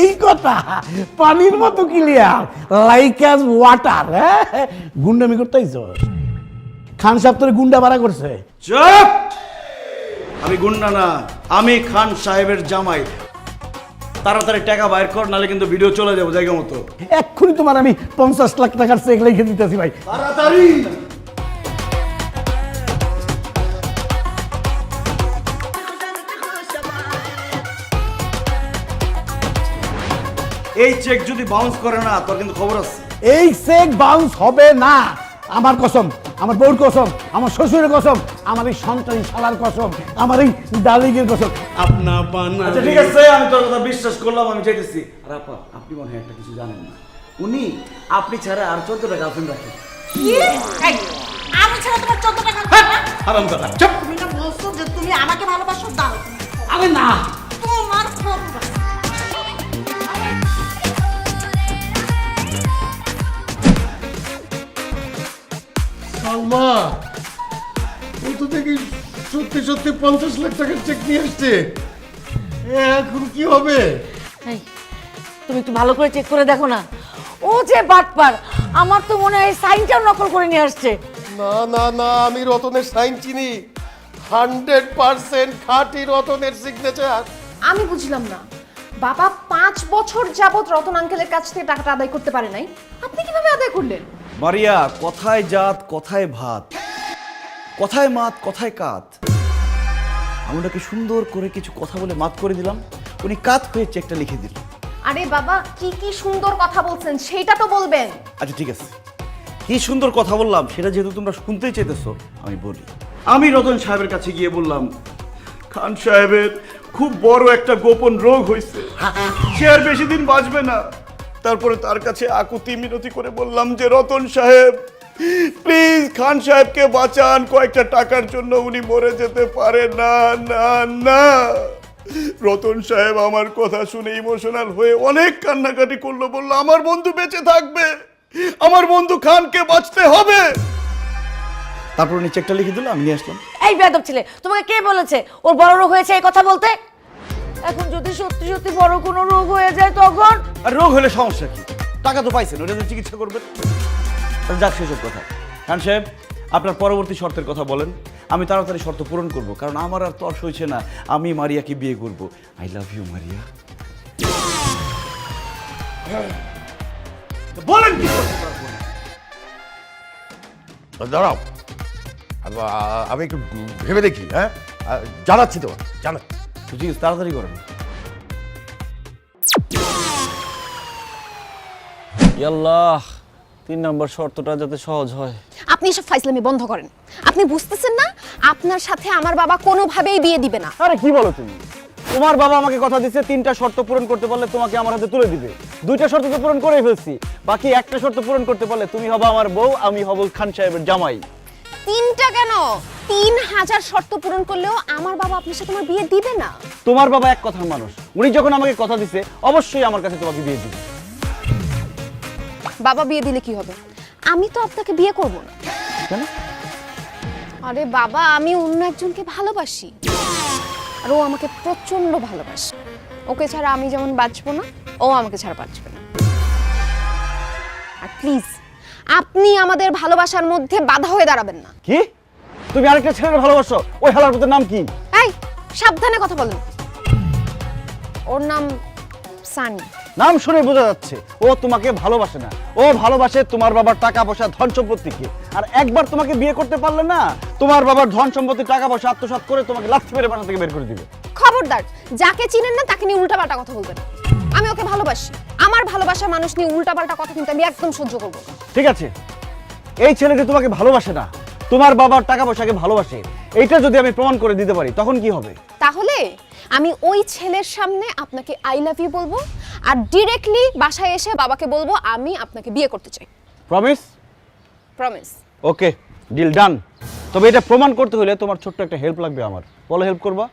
S2: এই কথা পানির মতো ক্লিয়ার, লাইক অ্যাজ ওয়াটার। গুন্ডামি করতেইছ? খান সাহেব তোর গুন্ডা ভাড়া করছে?
S3: চুপ! আমি গুন্ডা না, আমি খান সাহেবের জামাই। তাড়াতাড়ি টাকা বাইর কর, নাহলে কিন্তু ভিডিও চলে যাবো জায়গা মতো।
S2: এক্ষুনি তোমার আমি 50 লাখ টাকার চেক লিখে দিতেছি ভাই।
S3: তাড়াতাড়ি! এই চেক যদি বাউন্স করে না তোর কিন্তু খবর আছে।
S2: এই চেক বাউন্স হবে না। আমার কসম, আমার বউর কসম, আমার শ্বশুরের কসম, আমার এই সন্তানী শালার কসম, আমার এই ডালিগের কসম।
S3: আচ্ছা ঠিক আছে, আমি তোর কথা বিশ্বাস করলাম, আমি চাইতেছি। আর আপা, আপনি মনে হয় একটা কিছু জানেন না, উনি আপনি ছাড়া আর 14টা গার্লফ্রেন্ড রাখেন।
S6: এই, আমি ছাড়া তোমার 14 টাকা
S3: হারামজাদা, চুপ।
S6: তুমি না বলছো যে তুমি আমাকে ভালোবাসো, দাও।
S2: আরে না,
S6: তোমার খবর।
S4: সালমা, ও তো দেখি সত্যি সত্যি 50 লাখ টাকার চেক নিয়ে আসছে। এখন কি হবে?
S6: এই, তুমি একটু ভালো করে চেক করে দেখো না, ও যে বাটপার, আমার তো মনে হয় সাইনটাও নকল করে নিয়ে আসছে।
S4: না না না, আমি রতনের সাইন চিনি, 100% খাঁটি রতনের সিগনেচার।
S5: আমি বুঝলাম না, বাবা 5 বছর যাবত রতন আঙ্কেলের কাছ থেকে টাকাটা আদায় করতে পারে নাই, আপনি কিভাবে আদায় করলেন?
S3: মারিয়া, কথায় জাত, কথায় ভাত, কথায় মাত, কথায় কাত। আমি ওনাকে সুন্দর করে কিছু কথা বলে মাত করে দিলাম, উনি কাত হয়ে চেকটা লিখে দিল।
S5: আরে বাবা, কি কি সুন্দর কথা বলছেন সেইটা তো বলবেন।
S3: আচ্ছা ঠিক আছে, কি সুন্দর কথা বললাম সেটা যেহেতু তোমরা শুনতেই চাইতেছো, আমি বলি। আমি রতন সাহেবের কাছে গিয়ে বললাম, খান সাহেবের খুব বড় একটা গোপন রোগ হয়েছে, সে আর বেশি দিন বাঁচবে না। তারপরে তার কাছে আকুতি মিনতি করে বললাম যে রতন সাহেব প্লিজ খান সাহেবকে বাঁচান, কয়েকটা টাকার জন্য উনি মরে যেতে পারে না। না না, রতন সাহেব আমার কথা শুনে ইমোশনাল হয়ে অনেক কান্নাকাটি করলো, বললো আমার বন্ধু বেঁচে থাকবে, আমার বন্ধু খানকে বাঁচতে হবে। তারপর উনি চেকটা লিখে দিল, আমি নিয়ে আসলাম।
S6: এই বেয়াদব ছেলে, তোমাকে কে বলেছে ওর বড় রোগ হয়েছে এই কথা বলতে? এখন যদি সত্যি সত্যি বড় কোনো রোগ হয়ে যায় তখন?
S3: আর রোগ হলে সমস্যা কি, টাকা তো পাইছেন, ওটা চিকিৎসা করবেন। যাক সেসব কথা। খান সাহেব, আপনার পরবর্তী শর্তের কথা বলেন, আমি তাড়াতাড়ি শর্ত পূরণ করব, কারণ আমার আর তর্স হয়েছে না, আমি মারিয়াকে বিয়ে করব। I love you Maria. বলেন কি করতে পারবো না?
S4: দাঁড়াও, আমি একটু ভেবে দেখি। হ্যাঁ, জানাচ্ছি তো, জানাচ্ছি।
S3: ঠিক আছে, তাড়াতাড়ি করেন। আল্লাহ, 3 নম্বর শর্তটা যাতে সহজ হয়।
S5: আপনি এসব ফাইজলামি বন্ধ করেন। আপনি বুঝতেছেন না আপনার সাথে আমার বাবা কোনোভাবেই বিয়ে দিবে না।
S3: আরে কি বলো তুমি, তোমার বাবা আমাকে কথা দিচ্ছে 3টা শর্ত পূরণ করতে পারলে তোমাকে আমার হাতে তুলে দিবে। 2টা শর্ত তো পূরণ করেই ফেলছি, বাকি একটা শর্ত পূরণ করতে পারলে তুমি হবে আমার বউ, আমি হব খান সাহেবের জামাই।
S5: 3টা কেন, 3000 শর্ত পূরণ করলেও আমার বাবা আপনার সাথে আমার বিয়ে দিবে না।
S3: তোমার বাবা এক কথার মানুষ, উনি যখন আমাকে কথা দিছে অবশ্যই আমার কাছে তোমাকে বিয়ে দিবে।
S5: বাবা বিয়ে দিলে কি হবে? আমি তো আপনাকে বিয়ে করব না।
S3: কেন?
S5: আরে বাবা, আমি অন্য একজনকে ভালোবাসি, আর ও আমাকে প্রচন্ড ভালোবাসে। ওকে ছাড়া আমি যেমন বাঁচবো না, ও আমাকে ছাড়া বাঁচবে না। আর প্লিজ আপনি আমাদের ভালোবাসার মধ্যে বাধা হয়ে দাঁড়াবেন না।
S3: কি? তুমি আরেকটা ছেলের ভালোবাসো? ওই হালার পুতের নাম কি?
S5: এই, সাবধানে কথা বলেন। ওর নাম সানি।
S3: নাম শুনে বোঝা যাচ্ছে ও তোমাকে ভালোবাসে না, ও ভালোবাসে তোমার বাবার টাকা পয়সা, ধন সম্পত্তিকে। আর একবার তোমাকে বিয়ে করতে পারলে না, তোমার বাবার ধন সম্পত্তি, টাকা পয়সা আত্মসাৎ করে তোমাকে লাথি মেরে বাসা থেকে বের করে দিবে।
S5: খবরদার, যাকে চিনেন না তাকে নিয়ে উল্টাপাল্টা কথা বলবেন। আমি ওকে ভালোবাসি, আমার ভালোবাসা মানুষ নিয়ে উল্টাপাল্টা কথা কিন্তু আমি একদম সহ্য করব না।
S3: ঠিক আছে, এই ছেলেটি তোমাকে ভালোবাসে না, তোমার বাবার টাকা পয়সাকে ভালোবাসে, এইটা যদি আমি প্রমাণ করে দিতে পারি তখন কি হবে?
S5: তাহলে আমি ওই ছেলের সামনে আপনাকে আই লাভ ইউ বলবো, আর ডিরেক্টলি বাসায় এসে বাবাকে বলবো আমি আপনাকে বিয়ে করতে চাই।
S3: প্রমিস?
S5: প্রমিস।
S3: ওকে, ডিল ডান। তবে এটা প্রমাণ করতে হলে তোমার ছোট্ট একটা হেল্প লাগবে আমার। বলো, হেল্প করবা?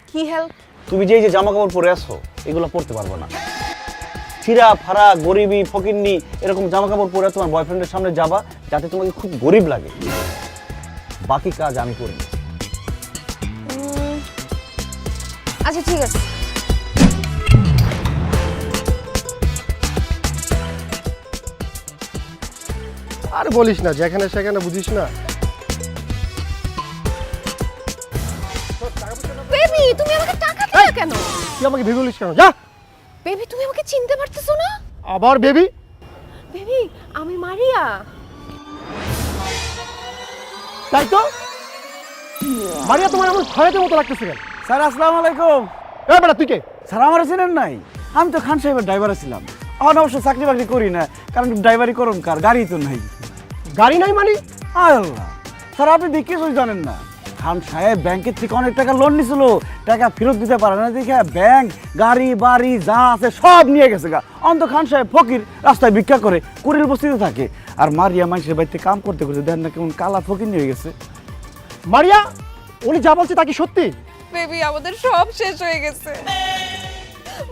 S5: কি হেল্প?
S3: তুমি যে জামা কাপড় পরে আসো এগুলো পরতে পারবে না, ছিঁড়া ফাড়া গরিবি ফকিন্নি এরকম জামা কাপড় পরে তোমার বয়ফ্রেন্ডের সামনে যাবা, যাতে তোমাকে খুব গরিব লাগে। বাকি কাজ আমি করি।
S5: আচ্ছা ঠিক আছে।
S4: আর বলিস না, যেখানে সেখানে বুঝিস না।
S5: বেবি, তুমি আমাকে টাকা দিলে কেন?
S4: তুই আমাকে ভেবে বলিস কেন? যা।
S5: বেবি, তুমি আমাকে চিনতে পারতেছো না?
S4: আবার বেবি?
S5: বেবি, আমি মারিয়া।
S4: তাই তো, মারিয়া তোমার এমন খয়াতের মতো লাগতেছে কেন?
S3: স্যার আসসালামু আলাইকুম।
S4: এই বেটা, তুই কে?
S3: স্যার আমার চিনেন নাই? আমি তো খান সাহেবের ড্রাইভার ছিলাম। এখন অবশ্য চাকরি বাকরি করি না, কারণ ড্রাইভারি করুন কার, গাড়ি তো নাই।
S2: গাড়ি নাই মানে?
S3: আয় আল্লাহ, স্যার আপনি কিছুই জানেন না। খান সাহেব ব্যাংকের থেকে অনেক টাকা লোন নিছিল, টাকা ফেরত দিতে পারে না দেখে ব্যাংক গাড়ি বাড়ি যা আছে সব নিয়ে গেছে গা। অন্ত খান সাহেব ফকির, রাস্তায় ভিক্ষা করে, কুড়িল বস্তিতে থাকে। আর মারিয়া মানুষের বাড়িতে কাম করতে করতে দেন না কেমন কালা ফকির নিয়ে গেছে।
S2: মারিয়া, উনি যা বলছে তা কি সত্যি?
S11: বেবি আমাদের সব শেষ হয়ে গেছে,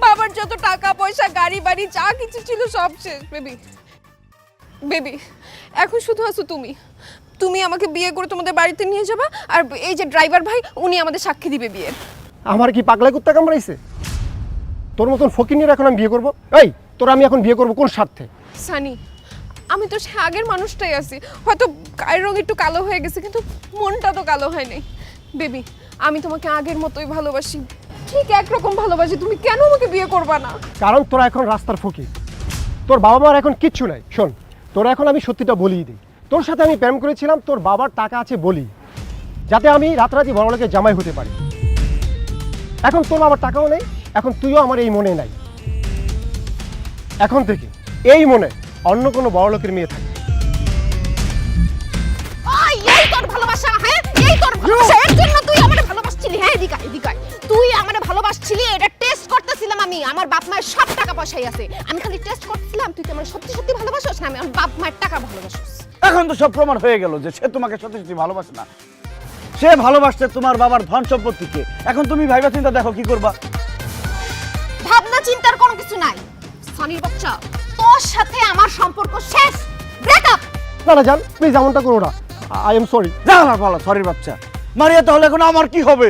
S11: বাবার যত টাকা পয়সা গাড়ি বাড়ি যা কিছু ছিল সব শেষ। বেবি বেবি এখন শুধু আছো তুমি, তুমি আমাকে বিয়ে করে তোমাদের বাড়িতে নিয়ে যাবা, আর এই যে ড্রাইভার ভাই উনি আমাদের সাক্ষী দিবে বিয়ের।
S2: আমার কি পাগলা কুত্তা কামড়াইছে? তোর মতন ফকির এখন আমি বিয়ে করবো? এই তোর আমি এখন বিয়ে করবো কোন স্বার্থে?
S11: সানি, আমি তো সে আগের মানুষটাই আছি, হয়তো গায়ের রং একটু কালো হয়ে গেছে কিন্তু মনটা তো কালো হয় নাই। বেবি আমি তোমাকে আগের মতোই ভালোবাসি, ঠিক একরকম ভালোবাসি, তুমি কেন আমাকে বিয়ে করবা না?
S2: কারণ তোরা এখন রাস্তার ফকির, তোর বাবা মার এখন কিচ্ছু নাই। শোন, তোরা এখন আমি সত্যিটা বলিয়ে দিই, তোর সাথে আমি প্রেম করেছিলাম তোর বাবার টাকা আছে বলি, যাতে আমি রাতারাতি বড়লোকের জামাই হতে পারি। এখন তোর বাবার টাকাও নেই, এখন তুইও আমার এই মনে নাই। এখন থেকে এই মনে অন্য কোনো বড়লোকের মেয়ে থাকে।
S5: ওই এই তোর ভালোবাসা, হ্যাঁ এই তোর ভালোবাসা, এর জন্য তুই আমারে ভালোবাসছিলি? হ্যাঁ এদিকে এদিকে তুই আমারে ভালোবাসছিলি, এটা টেস্ট করতেছিলাম আমি। আমার বাপ মায়ের সব টাকা পয়সাই আছে, আমি খালি টেস্ট করতেছিলাম তুই কি আমার সত্যি সত্যি ভালোবাসিস না আমি আমার বাপ মায়ের টাকা ভালোবাসিস।
S3: এখন তো সব প্রমাণ হয়ে গেল যে সে তোমাকে সত্যি সত্যি ভালোবাসে না, সে ভালোবাসছে তোমার বাবার ধন সম্পত্তিকে। এখন তুমি ভাইবা চিন্তা দেখো কি করবা।
S5: ভাবনা চিন্তার কোনো কিছু নাই। সনির বাচ্চা, তোর সাথে আমার সম্পর্ক শেষ, ব্রেকআপ।
S2: না না জান, প্লিজ এমনটা করো না, আই এম সরি।
S3: যা না বলো সরির বাচ্চা। মারিয়া তাহলে এখন আমার কি হবে?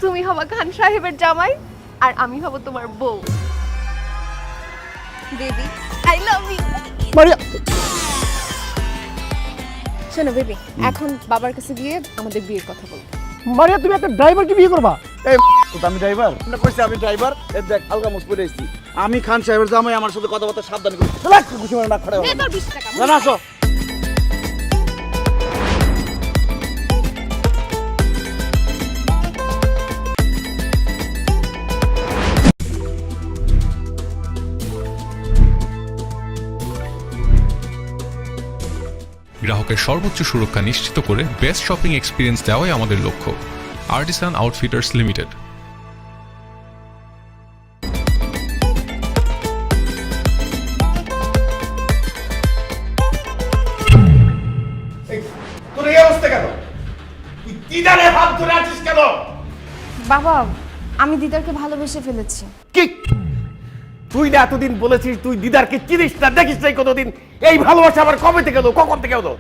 S11: তুমি হবা খান সাহেবের জামাই আর আমি হব তোমার বউ। Baby I love you.
S2: Maria,
S11: শোনো বেবি, এখন বাবার কাছে গিয়ে আমাদের বিয়ের কথা বলবো।
S2: মারিয়া তুমি একটা ড্রাইভারকে বিয়ে করবা?
S3: এই আমি ড্রাইভার না কইছি, আমি ড্রাইভার। এই দেখ হালকা মুখ পরে আইছি, আমি খান সাহেবের জামাই, আমার সাথে কথাবার্তা সাবধান করে লাখ খুশি মানে না খড়া
S5: নে তোর 20 টাকা।
S3: না আসো।
S1: গ্রাহকের সর্বোচ্চ সুরক্ষা নিশ্চিত করে বেস্ট শপিং এক্সপিরিয়েন্স দেওয়াই আমাদের লক্ষ্য। Artisan Outfitters Limited.
S7: তোর এই অবস্থা কেন? তুই দিদারে হাত ধরে আছিস কেন?
S5: বাবা, আমি দিদারকে ভালোবেসে ফেলেছি।
S7: কি তুই না এতদিন বলেছিস তুই দিদারকে চিনিস না, দেখিস নাই কোনোদিন? এই ভালোবাসা আবার কবে থেকে হলো, কখন থেকে হলো?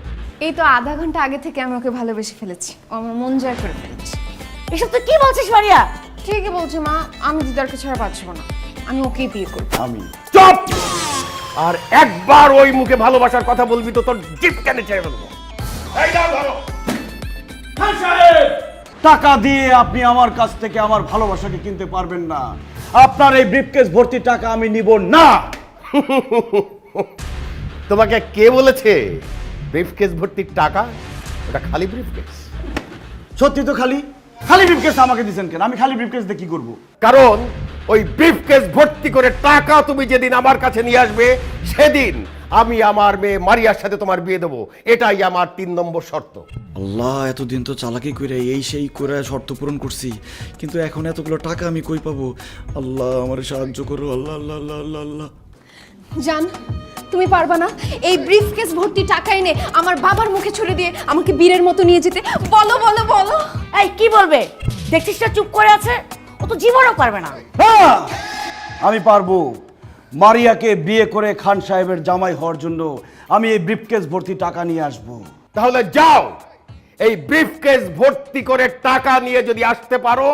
S5: এই তো আধা ঘন্টা আগে থেকে আমি ওকে ভালোবেসে ফেলেছি, ও আমার মন জয় করে ফেলেছি।
S6: এসব তুই কি বলছিস মারিয়া?
S5: ঠিকই বলছে মা, আমি দিদারকে ছাড়া বাঁচব না, আমি ওকেই বিয়ে করবো।
S3: আমি
S7: চুপ! আর একবার ওই মুখে ভালোবাসার কথা বলবি তো তোর জিপ কেটে ছেড়ে ফেলবো। এই দাও ধরো। খান সাহেব!
S3: টাকা দিয়ে আপনি আমার কাছ থেকে আমার ভালোবাসাকে কিনতে পারবেন না। আপনার এই ব্রিফকেস ভর্তি টাকা আমি নিব না।
S10: তোমাকে কে বলেছে ব্রিফকেস ভর্তি টাকা? ওটা খালি ব্রিফকেস।
S3: সত্যি তো খালি খালি ব্রিফকেস আমাকে দিবেন কেন? আমি খালি ব্রিফকেস দিয়ে কি করব?
S10: কারণ ওই ব্রিফকেস ভর্তি করে টাকা তুমি যেদিন আমার কাছে নিয়ে আসবে সেদিন আমি আমার মেয়ে মারিয়ার সাথে তোমার বিয়ে দেবো, এটাই আমার 3 নম্বর শর্ত।
S3: আল্লাহ, এতদিন তো চালাকি করে এই সেই করে শর্ত পূরণ করছি, কিন্তু এখন এতগুলো টাকা আমি কই পাবো? আল্লাহ আমার সাহায্য করো। আল্লাহ আল্লাহ আল্লাহ আল্লাহ আল্লাহ।
S5: জান, তুমি পারবা না এই ব্রিফকেস ভর্তি টাকা এনে আমার বাবার মুখে ছুড়ে দিয়ে আমাকে বীরের মতো নিয়ে যেতে? বলো বলো বলো।
S6: এই কি বলবে? দেখছিস না চুপ করে আছে, ও তো জীবনও পারবে না।
S3: হ্যাঁ, আমি পারবো। মারিয়াকে বিয়ে করে খান সাহেবের জামাই হওয়ার জন্য আমি এই ব্রিফকেস ভর্তি টাকা নিয়ে আসব।
S10: তাহলে যাও, এই ব্রিফকেস ভর্তি করে টাকা নিয়ে যদি আসতে পারো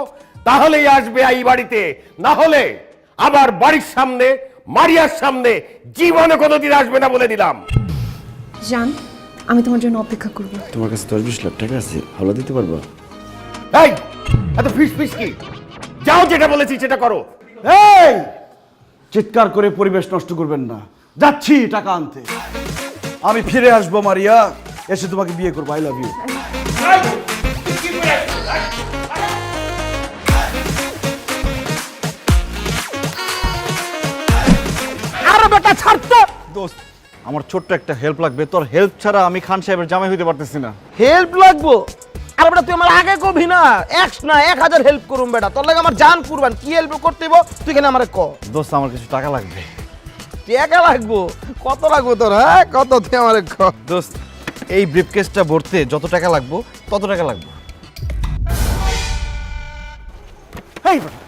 S10: তাহলেই আসবে এই বাড়িতে, না হলে আবার বাড়ির সামনে মারিয়ার সামনে জীবনে কোনোদিন আসবে না বলে দিলাম।
S5: জান, আমি তোমার জন্য অপেক্ষা করব।
S3: তোমার কাছে 10-20 লাখ টাকা আছে, হাওলা দিতে পারবা?
S10: এই এত ফিস ফিস কি? যাও, যেটা বলেছি সেটা করো।
S3: এই চিৎকার করে পরিবেশ নষ্ট করবেন না, যাচ্ছি টাকা আনতে। আমি ফিরে আসবো মারিয়া, এসে তোমাকে বিয়ে করবো। I love you.
S7: কি করে আসছিস?
S2: আরে বেটা ছাড় তো।
S8: দোস্ত
S3: আমার ছোট্ট একটা হেল্প লাগবে, তোর হেল্প ছাড়া আমি খান সাহেবের জামাই হইতে পারতেছি না।
S2: হেল্প লাগবো? আর বেটা তুই আমার আগে কবি না, 1000 হেল্প করুম বেটা, তোর লাগে আমার জান কুরবান। কি হেল্প করতে হইব তুই কেন আমারে ক।
S3: দোস্ত আমার কিছু টাকা লাগবে।
S2: টাকা লাগবো? কত লাগবো তোর? হ্যাঁ কত তুই আমারে ক।
S3: দোস্ত এই ব্রিফকেসটা ভরতে যত টাকা লাগবে তত টাকা লাগবে।
S2: এই বেটা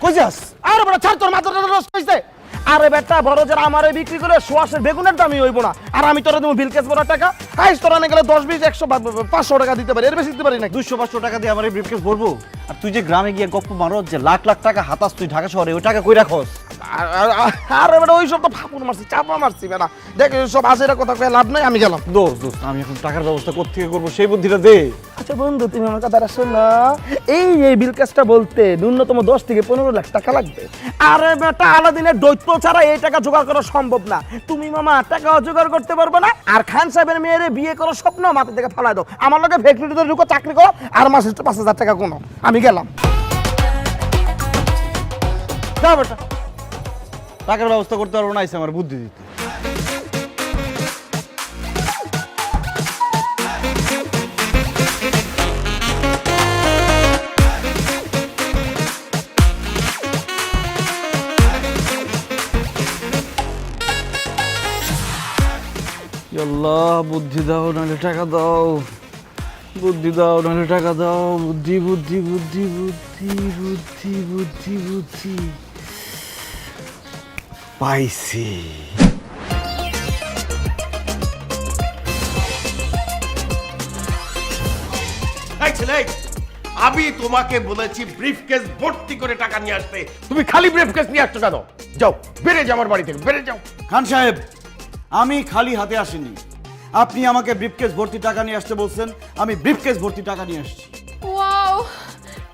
S2: কই যাস? আরে বেটা ছাড়, তোর মাথাটা নষ্ট হইছে। আরে বেটা বড় যারা আমারে বিক্রি করে সোয়াশের বেগুনের দামই হইব না, আর আমি তোরা দেবো বিলকেস বড় টাকা। হাইস তোরা না গেলে 10 20 100 500 টাকা দিতে পারি, এর বেশি দিতে পারি না।
S3: 200-500 টাকা দিয়ে আমার এই ব্রিফকেস ভরবো? আর তুই যে গ্রামে গিয়ে গপ্প মারো যে লাখ লাখ টাকা হাতাস তুই ঢাকা শহরে, ওই টাকা কই রাখস?
S2: আরে বেটা ওই সব তো ফাপুর মারছি, চাপা মারছি বেটা। দেখ সব হাসিরা কথা কয়ে লাভ নাই, আমি গেলাম।
S3: দোস্ত আমি এখন টাকার ব্যবস্থা কোত্থেকে করবো সেই বুদ্ধিটা দে।
S2: আচ্ছা বন্ধু তুমি আমার কথাটা শোনো, এই বিলকেসটা বলতে ন্যূনতম 10 থেকে 15 লাখ টাকা লাগবে। আরে বেটা আলাদিনের দৈত্য ছাড়া এই টাকা জোগাড় করা সম্ভব না। তুমি মামা টাকা জোগাড় করতে পারবে না, আর খান সাহেবের মেয়েরে বিয়ে করার স্বপ্ন মাথা থেকে ফালাই দাও। আমার লগে ফ্যাক্টরিতে ঢুকো, চাকরি করো, আর মাসে 5000 টাকা কোনো। আমি গেলাম।
S3: যা বেটা, টাকার ব্যবস্থা করতে পারবো না, আইসে আমার বুদ্ধি দিতে। আল্লাহ বুদ্ধি দাও নাহলে টাকা দাও, বুদ্ধি দাও নাহলে টাকা দাও, বুদ্ধি বুদ্ধি বুদ্ধি বুদ্ধি বুদ্ধি বুদ্ধি বুদ্ধি পাইছি।
S7: এই ছেলে, আমি তোমাকে বলেছি ব্রিফকেস ভর্তি করে টাকা নিয়ে আসতে, তুমি খালি ব্রিফকেস নিয়ে আসছো কেন? যাও বেরে যাও আমার বাড়ি থেকে, বেরে যাও।
S3: খান সাহেব আমি খালি হাতে আসিনি, আপনি আমাকে ব্রিফকেস ভর্তি টাকা নিয়ে আসতে বলছেন, আমি ব্রিফকেস ভর্তি টাকা নিয়ে আসছি।
S11: Wow,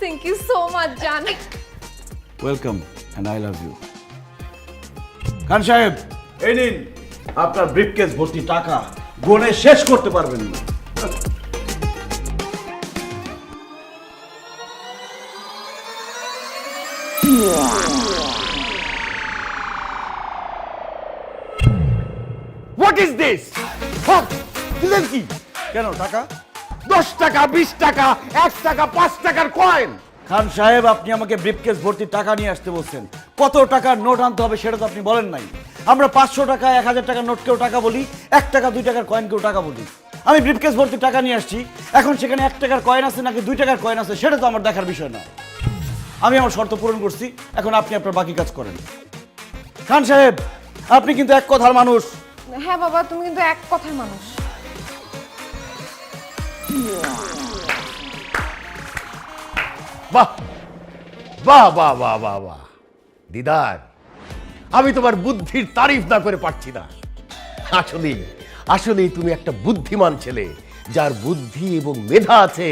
S11: thank you so much জান।
S3: Welcome and I love you. Khan সাহেব এই নিন আপনার ব্রিফকেস ভর্তি টাকা, গুনে শেষ করতে পারবেন না।
S7: What is this? দিলেন কি?
S3: কেন টাকা?
S7: 10 টাকা, 20 টাকা, 1 টাকা, 5 টাকার কয়েন।
S3: খান সাহেব আপনি আমাকে ব্রিফকেস ভর্তি টাকা নিয়ে আসতে বলছেন, কত টাকার নোট আনতে হবে সেটা তো আপনি বলেন নাই। আমরা 500 টাকা 1000 টাকার নোটকেও টাকা বলি, 1 টাকা 2 টাকার কয়েনকেও টাকা বলি। আমি ব্রিফকেস ভর্তি টাকা নিয়ে আসছি, এখন সেখানে 1 টাকার কয়েন আছে নাকি 2 টাকার কয়েন আছে সেটা তো আমার দেখার বিষয় না। আমি আমার শর্ত পূরণ করছি, এখন আপনি আপনার বাকি কাজ করেন। খান সাহেব আপনি কিন্তু এক কথার মানুষ।
S11: হ্যাঁ বাবা, তুমি কিন্তু এক কথার মানুষ।
S7: বাহ বাহ বাহ বাহ বাহ বাহ দিদার, আমি তোমার বুদ্ধির তারিফ না করে পারছি না। আসলেই তুমি একটা বুদ্ধিমান ছেলে, যার বুদ্ধি এবং মেধা আছে।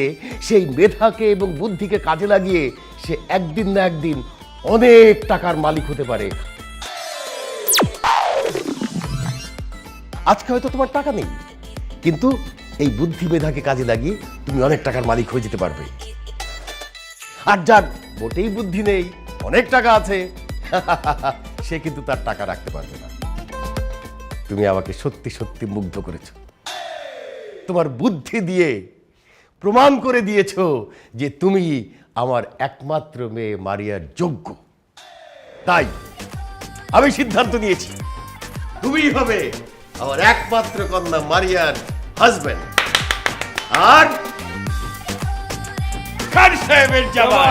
S7: সেই মেধাকে এবং বুদ্ধিকে কাজে লাগিয়ে সে একদিন না একদিন অনেক টাকার মালিক হতে পারে। আজকে হয়তো তোমার টাকা নেই, কিন্তু এই বুদ্ধি মেধাকে কাজে লাগিয়ে তুমি অনেক টাকার মালিক হয়ে যেতে পারবে। আর যার মোটেই বুদ্ধি নেই, অনেক টাকা আছে, সে কিন্তু তার টাকা রাখতে পারবে না। তুমি আমাকে সত্যি সত্যি মুগ্ধ করেছো। তোমার বুদ্ধি দিয়ে প্রমাণ করে দিয়েছো যে তুমি আমার একমাত্র মেয়ে মারিয়ার যোগ্য। তাই আমি সিদ্ধান্ত নিয়েছি, তুমিই হবে আমার একমাত্র কন্যা মারিয়ার হাজবেন্ড আর খান সাহেবের জামাই।